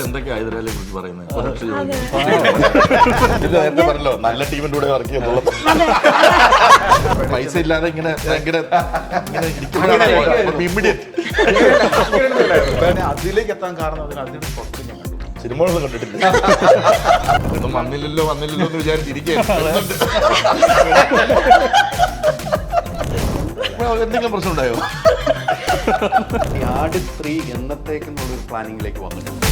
എന്തൊക്കെയാ ഹൈദരാലിയെ കുറിച്ച് പറയുന്നത്? നേരത്തെ പറഞ്ഞല്ലോ നല്ല ടീമിന്റെ കൂടെ വർക്ക് ചെയ്യുന്നുള്ളൂ. പൈസ ഇല്ലാതെ ഇങ്ങനെ ഭയങ്കര അതിലേക്ക് എത്താൻ കാരണം അതിന്റെ പുറത്ത് ഞാൻ കണ്ടു. സിനിമകളൊന്നും കണ്ടിട്ടില്ല. ഒന്നും വന്നില്ലല്ലോ എന്ന് വിചാരിച്ചിരിക്കുകയാണ്. എന്തെങ്കിലും പ്രശ്നം ഉണ്ടായോ? ആട് 3 എന്നത്തേക്കെന്നുള്ളൊരു പ്ലാനിങ്ങിലേക്ക് വന്നിട്ടുണ്ട്.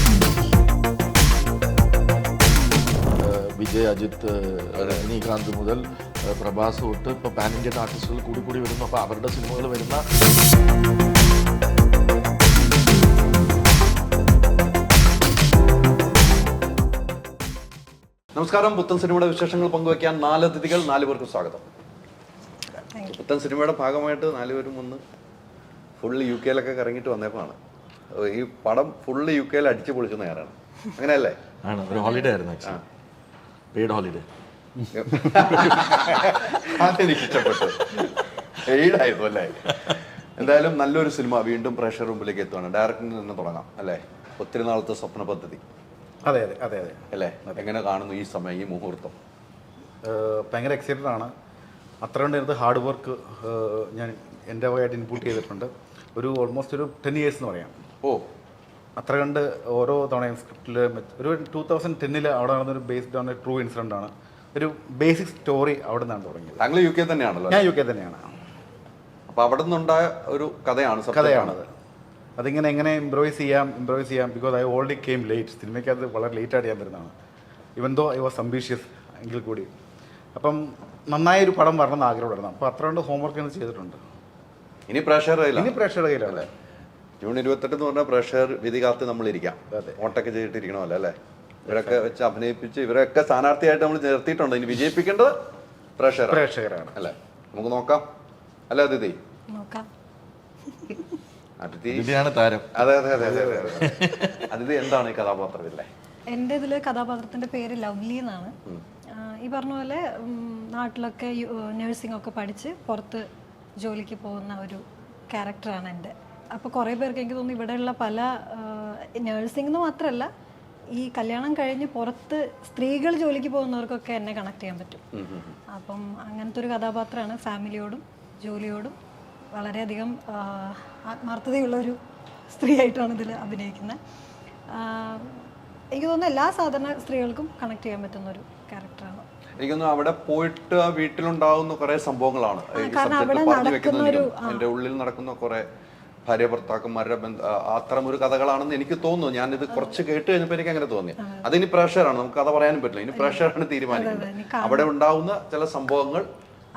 വിജയ്, അജിത്ത്, രജനീകാന്ത് മുതൽ പ്രഭാസ് തൊട്ട് ഇപ്പോൾ പാൻ ഇന്ത്യൻ ആർട്ടിസ്റ്റുകൾ കൂടി വരുന്നു. അപ്പോൾ അവരുടെ സിനിമകൾ വരുന്ന നമസ്കാരം. പുത്തൻ സിനിമയുടെ വിശേഷങ്ങൾ പങ്കുവയ്ക്കാൻ 4 അതിഥികൾ, 4 പേർക്ക് സ്വാഗതം. പുത്തൻ സിനിമയുടെ ഭാഗമായിട്ട് 4 പേരും വന്ന് ഫുള്ള് UK കറങ്ങിയിട്ട് വന്നപ്പോഴാണ് ഈ പടം ഫുള്ള് UK അടിച്ചു പൊളിച്ചു നേരാണ്. അങ്ങനെയല്ലേ? ആണ്. ഒരു ഹോളിഡേ ആയിരുന്നു, പെയ്ഡ് ഹോളിഡേ. അതെനിക്ക് ഇഷ്ടപ്പെട്ടു. പെയ്ഡായിരുന്നു അല്ലേ? എന്തായാലും നല്ലൊരു സിനിമ വീണ്ടും പ്രേക്ഷകർ മുമ്പിലേക്ക് എത്തുകയാണ്. ഡയറക്ടറിൽ നിന്ന് തുടങ്ങാം അല്ലേ? ഒത്തിരി നാളത്തെ സ്വപ്ന പദ്ധതി. അതെ അല്ലേ? എങ്ങനെ കാണുന്നു ഈ സമയം, ഈ മുഹൂർത്തം? ഭയങ്കര എക്സൈറ്റഡ് ആണ്. അത്ര കണ്ടിരുന്നത് ഹാർഡ് വർക്ക് ഞാൻ എൻ്റെ വകയായിട്ട് ഇൻപുട്ട് ചെയ്തിട്ടുണ്ട്. ഓൾമോസ്റ്റ് ഒരു 10 years എന്ന് പറയാം. അത്ര കണ്ട് ഓരോ തവണയും സ്ക്രിപ്റ്റിൽ ഒരു 2010 അവിടെ നടന്നൊരു based on A true incident ആണ്. ഒരു ബേസിക് സ്റ്റോറി അവിടെ നിന്നാണ് തുടങ്ങിയത്. താങ്കൾ UK തന്നെയാണല്ലോ? ഞാൻ UK തന്നെയാണ്. അപ്പോൾ അവിടെ നിന്നുണ്ടായ ഒരു കഥയാണത്. അതിങ്ങനെ എങ്ങനെ ഇംപ്രവൈസ് ചെയ്യാം because I already came late. സിനിമയ്ക്ക് അത് വളരെ ലേറ്റായിട്ട് ചെയ്യാൻ വരുന്നതാണ്. ഇവൻ ദോ ഐ വാസ് അംബീഷ്യസ് എങ്കിൽ കൂടി. അപ്പം നന്നായൊരു പടം വരണമെന്ന് ആഗ്രഹമുണ്ടായിരുന്നു. അപ്പോൾ അത്ര കൊണ്ട് ഹോംവർക്ക് ചെയ്തിട്ടുണ്ട്. ഇനി പ്രേക്ഷകരുടെ കയ്യിലല്ലേ? ജൂൺ 28 എന്ന് പറഞ്ഞാൽ പ്രേക്ഷകർ വിധി കാത്ത് നമ്മളിരിക്കാം. വോട്ടൊക്കെ ചെയ്തിട്ടിരിക്കണമല്ലോ അല്ലേ? ഇവരൊക്കെ വെച്ച് അഭിനയിപ്പിച്ച് ഇവരൊക്കെ സ്ഥാനാർത്ഥിയായിട്ട് നമ്മൾ നിർത്തിയിട്ടുണ്ട്. ഇനി വിജയിപ്പിക്കേണ്ടത് പ്രേക്ഷകരാണ് അല്ലേ? നമുക്ക് നോക്കാം അല്ലേ അതിഥി? അതിഥിയാണ് താരം. അതെ. അതിഥി എന്താണ് ഈ കഥാപാത്രമില്ലേ? എൻ്റെ ഇതില് കഥാപാത്രത്തിന്റെ പേര് ലവ്ലി എന്നാണ്. ഈ പറഞ്ഞ പോലെ നാട്ടിലൊക്കെ നഴ്സിംഗ് ഒക്കെ പഠിച്ച് പുറത്ത് ജോലിക്ക് പോകുന്ന ഒരു ക്യാരക്ടറാണ് എൻ്റെ. അപ്പോൾ കുറേ പേർക്ക് എനിക്ക് തോന്നുന്നു ഇവിടെയുള്ള പല നഴ്സിംഗ് എന്ന് മാത്രമല്ല, ഈ കല്യാണം കഴിഞ്ഞ് പുറത്ത് സ്ത്രീകൾ ജോലിക്ക് പോകുന്നവർക്കൊക്കെ എന്നെ കണക്ട് ചെയ്യാൻ പറ്റും. അപ്പം അങ്ങനത്തെ ഒരു കഥാപാത്രമാണ്. ഫാമിലിയോടും ജോലിയോടും വളരെയധികം ആത്മാർത്ഥതയുള്ളൊരു സ്ത്രീയായിട്ടാണ് ഇതിൽ അഭിനയിക്കുന്നത്. എനിക്ക് തോന്നുന്നു എല്ലാ സാധാരണ സ്ത്രീകൾക്കും കണക്ട് ചെയ്യാൻ പറ്റുന്ന ഒരു ക്യാരക്ടറാണ്. എനിക്കൊന്നും അവിടെ പോയിട്ട് ആ വീട്ടിലുണ്ടാകുന്ന കുറെ സംഭവങ്ങളാണ് എൻ്റെ ഉള്ളിൽ നടക്കുന്ന കുറെ ഭാര്യ ഭർത്താക്കന്മാരുടെ അത്തരം ഒരു കഥകളാണെന്ന് എനിക്ക് തോന്നുന്നു. ഞാനിത് കുറച്ച് കേട്ട് കഴിഞ്ഞപ്പോൾ എനിക്ക് അങ്ങനെ തോന്നി. അതിനി പ്രേക്ഷകരാണ്, നമുക്ക് കഥ പറയാനും പറ്റില്ല. ഇനി പ്രേക്ഷകരാണ് തീരുമാനിക്കുന്നത്. അവിടെ ഉണ്ടാവുന്ന ചില സംഭവങ്ങൾ,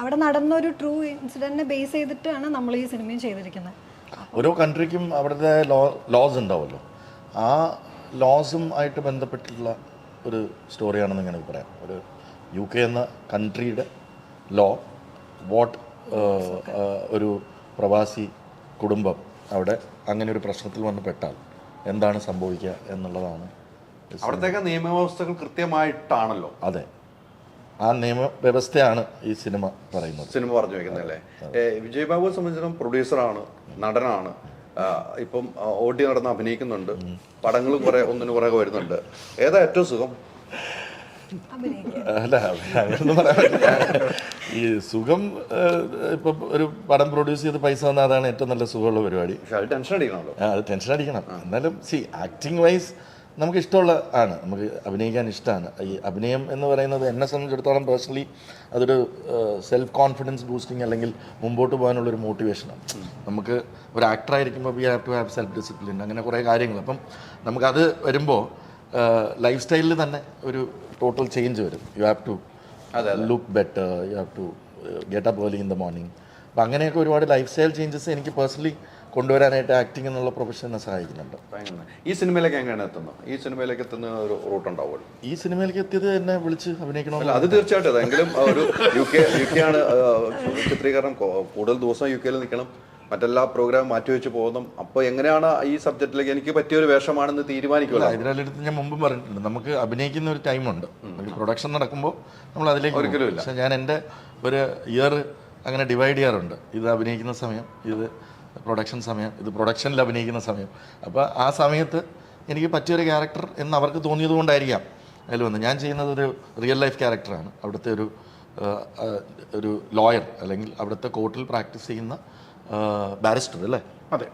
അവിടെ നടന്ന ഒരു ട്രൂ ഇൻസിഡന്റിനെ ബേസ് ചെയ്തിട്ടാണ് നമ്മൾ ഈ സിനിമയും ചെയ്തിരിക്കുന്നത്. ഓരോ കൺട്രിക്കും അവിടുത്തെ ലോസ് ഉണ്ടാവുമല്ലോ. ആ ലോസും ആയിട്ട് ബന്ധപ്പെട്ടിട്ടുള്ള ഒരു സ്റ്റോറിയാണെന്ന് ഇങ്ങനെ പറയാം. ഒരു UK എന്ന കൺട്രിയുടെ ലോ, ഒരു പ്രവാസി കുടുംബം അവിടെ അങ്ങനെ ഒരു പ്രശ്നത്തിൽ വന്ന് പെട്ടാൽ എന്താണ് സംഭവിക്കുക എന്നുള്ളതാണ്. അവിടത്തേക്ക് നിയമവ്യവസ്ഥകൾ കൃത്യമായിട്ടാണല്ലോ. അതെ, ആ നിയമവ്യവസ്ഥയാണ് ഈ സിനിമ പറഞ്ഞു വെക്കുന്നത് അല്ലേ? വിജയ് ബാബുവിനെ സംബന്ധിച്ചിടത്തോളം പ്രൊഡ്യൂസറാണ്, നടനാണ്, ഇപ്പം ഓടി നടന്ന് അഭിനയിക്കുന്നുണ്ട്, പടങ്ങളും കുറെ ഒന്നിനു പുറകെ വരുന്നുണ്ട്. ഏതാ ഏറ്റവും സുഖം? അല്ല, അങ്ങനൊന്നും പറയാൻ പറ്റില്ല. ഈ സുഖം ഇപ്പം ഒരു പടം പ്രൊഡ്യൂസ് ചെയ്ത് പൈസ വന്നാൽ അതാണ് ഏറ്റവും നല്ല സുഖമുള്ള പരിപാടി. അത് ടെൻഷൻ അടിക്കണം. എന്നാലും ആക്ടിങ് വൈസ് നമുക്ക് ഇഷ്ടമുള്ള ആണ്, നമുക്ക് അഭിനയിക്കാൻ ഇഷ്ടമാണ്. ഈ അഭിനയം എന്ന് പറയുന്നത് എന്നെ സംബന്ധിച്ചിടത്തോളം പേഴ്സണലി അതൊരു സെൽഫ് കോൺഫിഡൻസ് ബൂസ്റ്റിംഗ് അല്ലെങ്കിൽ മുമ്പോട്ട് പോകാനുള്ളൊരു മോട്ടിവേഷനാണ്. നമുക്ക് ഒരു ആക്ടറായിരിക്കുമ്പോൾ we have to have self discipline, അങ്ങനെ കുറേ കാര്യങ്ങൾ. അപ്പം നമുക്കത് വരുമ്പോൾ ലൈഫ് സ്റ്റൈലിൽ തന്നെ ഒരു ടോട്ടൽ ചേഞ്ച് വരും. You have to look better, you have to get up early in the morning. അപ്പം അങ്ങനെയൊക്കെ ഒരുപാട് ലൈഫ് സ്റ്റൈൽ ചേഞ്ചസ് എനിക്ക് പേഴ്സണലി കൊണ്ടുവരാനായിട്ട് ആക്ടിംഗ് എന്നുള്ള പ്രൊഫഷനെ സഹായിക്കുന്നുണ്ട്. ഈ സിനിമയിലേക്ക് എങ്ങനെയാണ് എത്തുന്നത്? ഈ സിനിമയിലേക്ക് എത്തുന്ന ഒരു റൂട്ട് ഉണ്ടാവുമല്ലോ. ഈ സിനിമയിലേക്ക് എത്തിയത് എന്നെ വിളിച്ച് അഭിനയിക്കണമല്ലോ. അത് തീർച്ചയായിട്ടും. എങ്കിലും ഒരു UK ആണ് ചിത്രീകരണം, കൂടുതൽ ദിവസം UK നിൽക്കണം, മറ്റെല്ലാ പ്രോഗ്രാം മാറ്റിവെച്ച് പോകുന്നു. അപ്പോൾ എങ്ങനെയാണ് ഈ സബ്ജക്റ്റിലേക്ക് എനിക്ക് പറ്റിയൊരു വേഷമാണെന്ന് തീരുമാനിക്കുമല്ലോ? ഹൈദരാലിയടുത്ത് ഞാൻ മുമ്പ് പറഞ്ഞിട്ടുണ്ട്, നമുക്ക് അഭിനയിക്കുന്ന ഒരു ടൈമുണ്ട്. പ്രൊഡക്ഷൻ നടക്കുമ്പോൾ നമ്മൾ അതിലേക്ക് ഒരിക്കലും ഇല്ല. പക്ഷേ ഞാൻ എൻ്റെ ഒരു ഇയർ അങ്ങനെ ഡിവൈഡ് ചെയ്യാറുണ്ട്. ഇത് അഭിനയിക്കുന്ന സമയം, ഇത് പ്രൊഡക്ഷൻ സമയം, ഇത് പ്രൊഡക്ഷനിൽ അഭിനയിക്കുന്ന സമയം. അപ്പോൾ ആ സമയത്ത് എനിക്ക് പറ്റിയൊരു ക്യാരക്ടർ എന്ന് അവർക്ക് തോന്നിയത് കൊണ്ടായിരിക്കാം അതിൽ വന്ന്. ഞാൻ ചെയ്യുന്നത് ഒരു റിയൽ ലൈഫ് ക്യാരക്ടറാണ്. അവിടുത്തെ ഒരു ലോയർ, അല്ലെങ്കിൽ അവിടുത്തെ കോർട്ടിൽ പ്രാക്ടീസ് ചെയ്യുന്ന ബാരിസ്റ്റർ അല്ലേ? അതെ,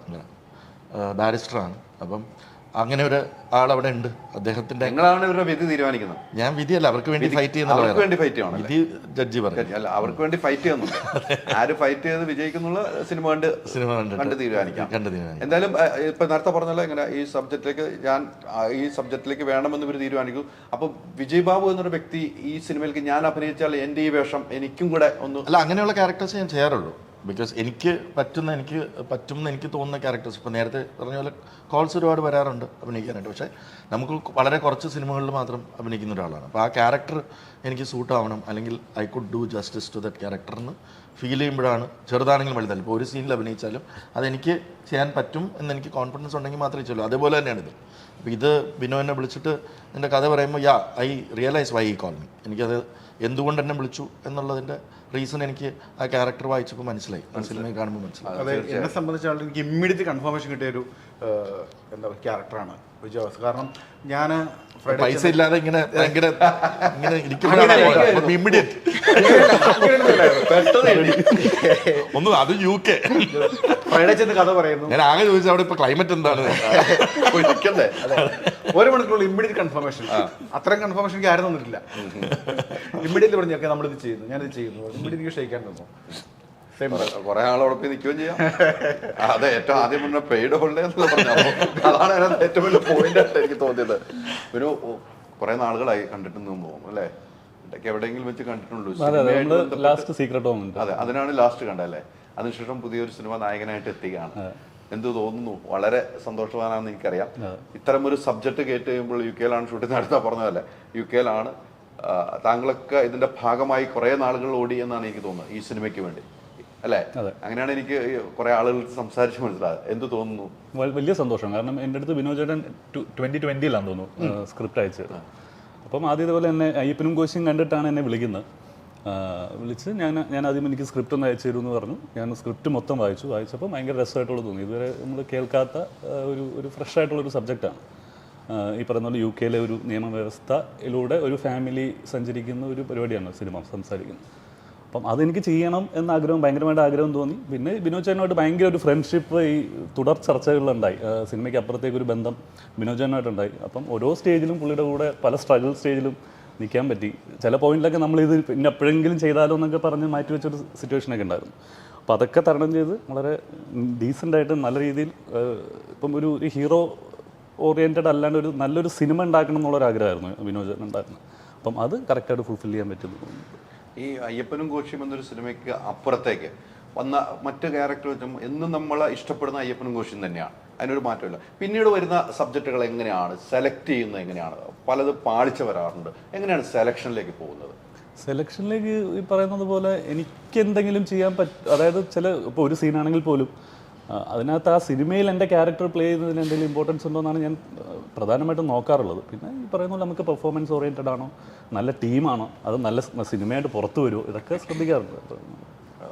ബാരിസ്റ്ററാണ്. അപ്പം അങ്ങനെ ഒരു ആളവിടെ ഉണ്ട്. അദ്ദേഹത്തിൻ്റെ നിങ്ങളാണ് ഇവരുടെ വിധി തീരുമാനിക്കുന്നത്. ഞാൻ വിധിയല്ല, അവർക്ക് വേണ്ടി ഫൈറ്റ് ചെയ്യുന്ന അവർക്ക് വേണ്ടി ഫൈറ്റ് ചെയ്യണം. വിധി ജഡ്ജി പറഞ്ഞു. അല്ല, അവർക്ക് വേണ്ടി ഫൈറ്റ് ചെയ്യുന്നുണ്ട്. ആര് ഫൈറ്റ് ചെയ്ത് വിജയിക്കുന്നുള്ള സിനിമ കണ്ട് തീരുമാനിക്കാം. എന്തായാലും ഇപ്പൊ നേരത്തെ പറഞ്ഞല്ലോ, ഇങ്ങനെ ഈ സബ്ജക്റ്റിലേക്ക് വേണമെന്ന് ഇവർ തീരുമാനിക്കും. അപ്പൊ വിജയ് ബാബു എന്നൊരു വ്യക്തി ഈ സിനിമയിലേക്ക് ഞാൻ അഭിനയിച്ചാൽ എൻ്റെ ഈ വേഷം എനിക്കും കൂടെ ഒന്ന് അല്ല, അങ്ങനെയുള്ള ക്യാരക്ടേഴ്സ് ഞാൻ ചെയ്യാറുള്ളൂ. ബിക്കോസ് എനിക്ക് പറ്റുമെന്ന് എനിക്ക് തോന്നുന്ന ക്യാരക്ടേഴ്സ്, ഇപ്പോൾ നേരത്തെ പറഞ്ഞ പോലെ കോൾസ് ഒരുപാട് വരാറുണ്ട് അഭിനയിക്കാനായിട്ട്. പക്ഷേ നമുക്ക് വളരെ കുറച്ച് സിനിമകളിൽ മാത്രം അഭിനയിക്കുന്ന ഒരാളാണ്. അപ്പോൾ ആ ക്യാരക്ടർ എനിക്ക് സൂട്ട് ആവണം, അല്ലെങ്കിൽ I could do justice to that ക്യാരക്ടറിന് ഫീൽ ചെയ്യുമ്പോഴാണ്, ചെറുതാണെങ്കിലും വലുതല്ല, ഇപ്പോൾ ഒരു സീനിൽ അഭിനയിച്ചാലും അതെനിക്ക് ചെയ്യാൻ പറ്റും എന്നെനിക്ക് കോൺഫിഡൻസ് ഉണ്ടെങ്കിൽ മാത്രമേ ചെയ്യുള്ളൂ. അതേപോലെ തന്നെയാണിത്. അപ്പോൾ ഇത് ബിനോനെ വിളിച്ചിട്ട് എൻ്റെ കഥ പറയുമ്പോൾ ഐ റിയലൈസ് വൈ ഈ കോൾ മീ. എനിക്കത് എന്തുകൊണ്ട് എന്നെ വിളിച്ചു എന്നുള്ളതിൻ്റെ റീസൺ എനിക്ക് ആ ക്യാരക്ടർ വായിച്ചപ്പോൾ മനസ്സിലായി, സിനിമയിൽ കാണുമ്പോൾ മനസ്സിലായി. അതെ, എന്നെ സംബന്ധിച്ചാണ് എനിക്ക് ഇമ്മീഡിയറ്റ് കൺഫർമേഷൻ കിട്ടിയൊരു എന്താ പറയുക ക്യാരക്ടറാണ് വിജയവാസ്. കാരണം ഞാൻ പൈസ ഇല്ലാതെ ഇങ്ങനെ ഭയങ്കര ഇങ്ങനെ ഇരിക്കുമ്പോഴാണ് ഇമ്മീഡിയറ്റ് ഒന്നും അത് UK ഫ്രൈഡേ ചെന്ന് കഥ പറയുന്നു. ഞാൻ ആകെ ചോദിച്ചാൽ അവിടെ ഇപ്പൊ ക്ലൈമറ്റ് എന്താണ്, ഒരു മണിക്കൂറുള്ള ഇമ്മീഡിയറ്റ് കൺഫർമേഷൻ. അത്രയും കൺഫർമേഷൻ എനിക്ക് ആരും തന്നിട്ടില്ല. ഇമ്മീഡിയറ്റ്ലി പറഞ്ഞു, ഓക്കെ നമ്മളിത് ചെയ്യുന്നു, ഞാനിത് ചെയ്യുന്നു. ഇമ്മീഡിയറ്റ് ഷെയ്ക്കാൻ തന്നു. കുറെ ആളോടൊപ്പം നിൽക്കുകയും ചെയ്യാം. അതെ, ഏറ്റവും ആദ്യം പറഞ്ഞ പെയ്ഡ് ഹോളിഡേ എന്നുള്ള പറഞ്ഞു. അതാണ് അതിനകത്ത് ഏറ്റവും വലിയ പോയിന്റ് ആയിട്ട് എനിക്ക് തോന്നിയത്. ഒരു കുറെ നാളുകളായി കണ്ടിട്ടൊന്നും പോകും അല്ലേ? ഇടയ്ക്ക് എവിടെയെങ്കിലും വെച്ച് കണ്ടിട്ടുള്ളൂ. അതെ, അതിനാണ് ലാസ്റ്റ് കണ്ടല്ലേ. അതിനുശേഷം പുതിയൊരു സിനിമ നായകനായിട്ട് എത്തുകയാണ്. എന്ത് തോന്നുന്നു? വളരെ സന്തോഷവാനാണെന്ന് എനിക്കറിയാം. ഇത്തരമൊരു സബ്ജക്ട് കേട്ട് കഴിയുമ്പോൾ UK ഷൂട്ടിംഗ് നടത്താൻ പറഞ്ഞതല്ലേ, UK താങ്കളൊക്കെ ഇതിന്റെ ഭാഗമായി കുറെ നാളുകൾ ഓടി എന്നാണ് എനിക്ക് തോന്നുന്നത് ഈ സിനിമയ്ക്ക് വേണ്ടി അല്ലേ? അങ്ങനെയാണ് എനിക്ക് കുറെ ആളുകൾ സംസാരിച്ച് മനസ്സിലായത്. എന്ത് തോന്നുന്നു? വലിയ സന്തോഷം. കാരണം എൻ്റെ അടുത്ത് വിനോദ് ചേട്ടൻ 2020 തോന്നുന്നു സ്ക്രിപ്റ്റ് അയച്ചത്. അപ്പം ആദ്യം ഇതുപോലെ എന്നെ അയ്യപ്പനും കോശിയും കണ്ടിട്ടാണ് എന്നെ വിളിച്ച് ഞാൻ ആദ്യം എനിക്ക് സ്ക്രിപ്റ്റ് ഒന്ന് അയച്ചു തരുമെന്ന് പറഞ്ഞു. ഞാൻ സ്ക്രിപ്റ്റ് മൊത്തം വായിച്ചപ്പോൾ ഭയങ്കര രസമായിട്ടുള്ള തോന്നി. ഇതുവരെ നമ്മൾ കേൾക്കാത്ത ഒരു ഫ്രഷ് ആയിട്ടുള്ളൊരു സബ്ജക്റ്റാണ്. ഈ പറയുന്ന പോലെ UK ഒരു നിയമവ്യവസ്ഥയിലൂടെ ഒരു ഫാമിലി സഞ്ചരിക്കുന്ന ഒരു പരിപാടിയാണ് സിനിമ സംസാരിക്കുന്നത്. അപ്പം അതെനിക്ക് ചെയ്യണം എന്ന ആഗ്രഹം, ഭയങ്കരമായിട്ട് ആഗ്രഹം തോന്നി. പിന്നെ വിനോദ് ചേട്ടനുമായിട്ട് ഭയങ്കര ഒരു ഫ്രണ്ട്ഷിപ്പ് ഈ തുടർ ചർച്ചകളിലുണ്ടായി. സിനിമയ്ക്ക് അപ്പുറത്തേക്കൊരു ബന്ധം വിനോദ് ചേട്ടനുമായിട്ടുണ്ടായി. അപ്പം ഓരോ സ്റ്റേജിലും പുള്ളിയുടെ കൂടെ പല സ്ട്രഗിൾ സ്റ്റേജിലും നിൽക്കാൻ പറ്റി. ചില പോയിന്റിലൊക്കെ നമ്മളിത് പിന്നെ എപ്പോഴെങ്കിലും ചെയ്താലോ എന്നൊക്കെ പറഞ്ഞ് മാറ്റി വെച്ചൊരു സിറ്റുവേഷനൊക്കെ ഉണ്ടായിരുന്നു. അപ്പോൾ അതൊക്കെ തരണം ചെയ്ത് വളരെ ഡീസൻ്റായിട്ട് നല്ല രീതിയിൽ ഇപ്പം ഒരു ഹീറോ ഓറിയൻറ്റഡ് അല്ലാണ്ട് ഒരു നല്ലൊരു സിനിമ ഉണ്ടാക്കണം എന്നുള്ളൊരാഗ്രഹമായിരുന്നു വിനോദ് ചേട്ടൻ ഉണ്ടായിരുന്നത്. അപ്പം അത് കറക്റ്റായിട്ട് ഫുൾഫിൽ ചെയ്യാൻ പറ്റുന്നു. ഈ അയ്യപ്പനും കോശിയും എന്നൊരു സിനിമയ്ക്ക് അപ്പുറത്തേക്ക് വന്ന മറ്റ് ക്യാരക്ടർ വെച്ചും എന്നും നമ്മൾ ഇഷ്ടപ്പെടുന്ന അയ്യപ്പനും കോശിയും തന്നെയാണ്, അതിനൊരു മാറ്റമില്ല. പിന്നീട് വരുന്ന സബ്ജക്റ്റുകൾ എങ്ങനെയാണ് സെലക്ട് ചെയ്യുന്നത്? എങ്ങനെയാണ് പലത് പാളിച്ച വരാറുണ്ട്, എങ്ങനെയാണ് സെലക്ഷനിലേക്ക് പോകുന്നത്? സെലക്ഷനിലേക്ക് ഈ പറയുന്നത് പോലെ എനിക്ക് എന്തെങ്കിലും ചെയ്യാൻ അതായത് ഇപ്പോൾ ഒരു സീനാണെങ്കിൽ പോലും അതിനകത്ത് ആ സിനിമയിൽ എൻ്റെ ക്യാരക്ടർ പ്ലേ ചെയ്യുന്നതിന് എന്തെങ്കിലും ഇമ്പോർട്ടൻസ് ഉണ്ടോ എന്നാണ് ഞാൻ പ്രധാനമായിട്ടും നോക്കാറുള്ളത്. പിന്നെ ഈ പറയുന്ന പോലെ നമുക്ക് പെർഫോമൻസ് ഓറിയൻറ്റഡ് ആണോ, നല്ല ടീമാണോ, അത് നല്ല സിനിമയായിട്ട് പുറത്തു വരുമോ, ഇതൊക്കെ ശ്രദ്ധിക്കാറുണ്ട്.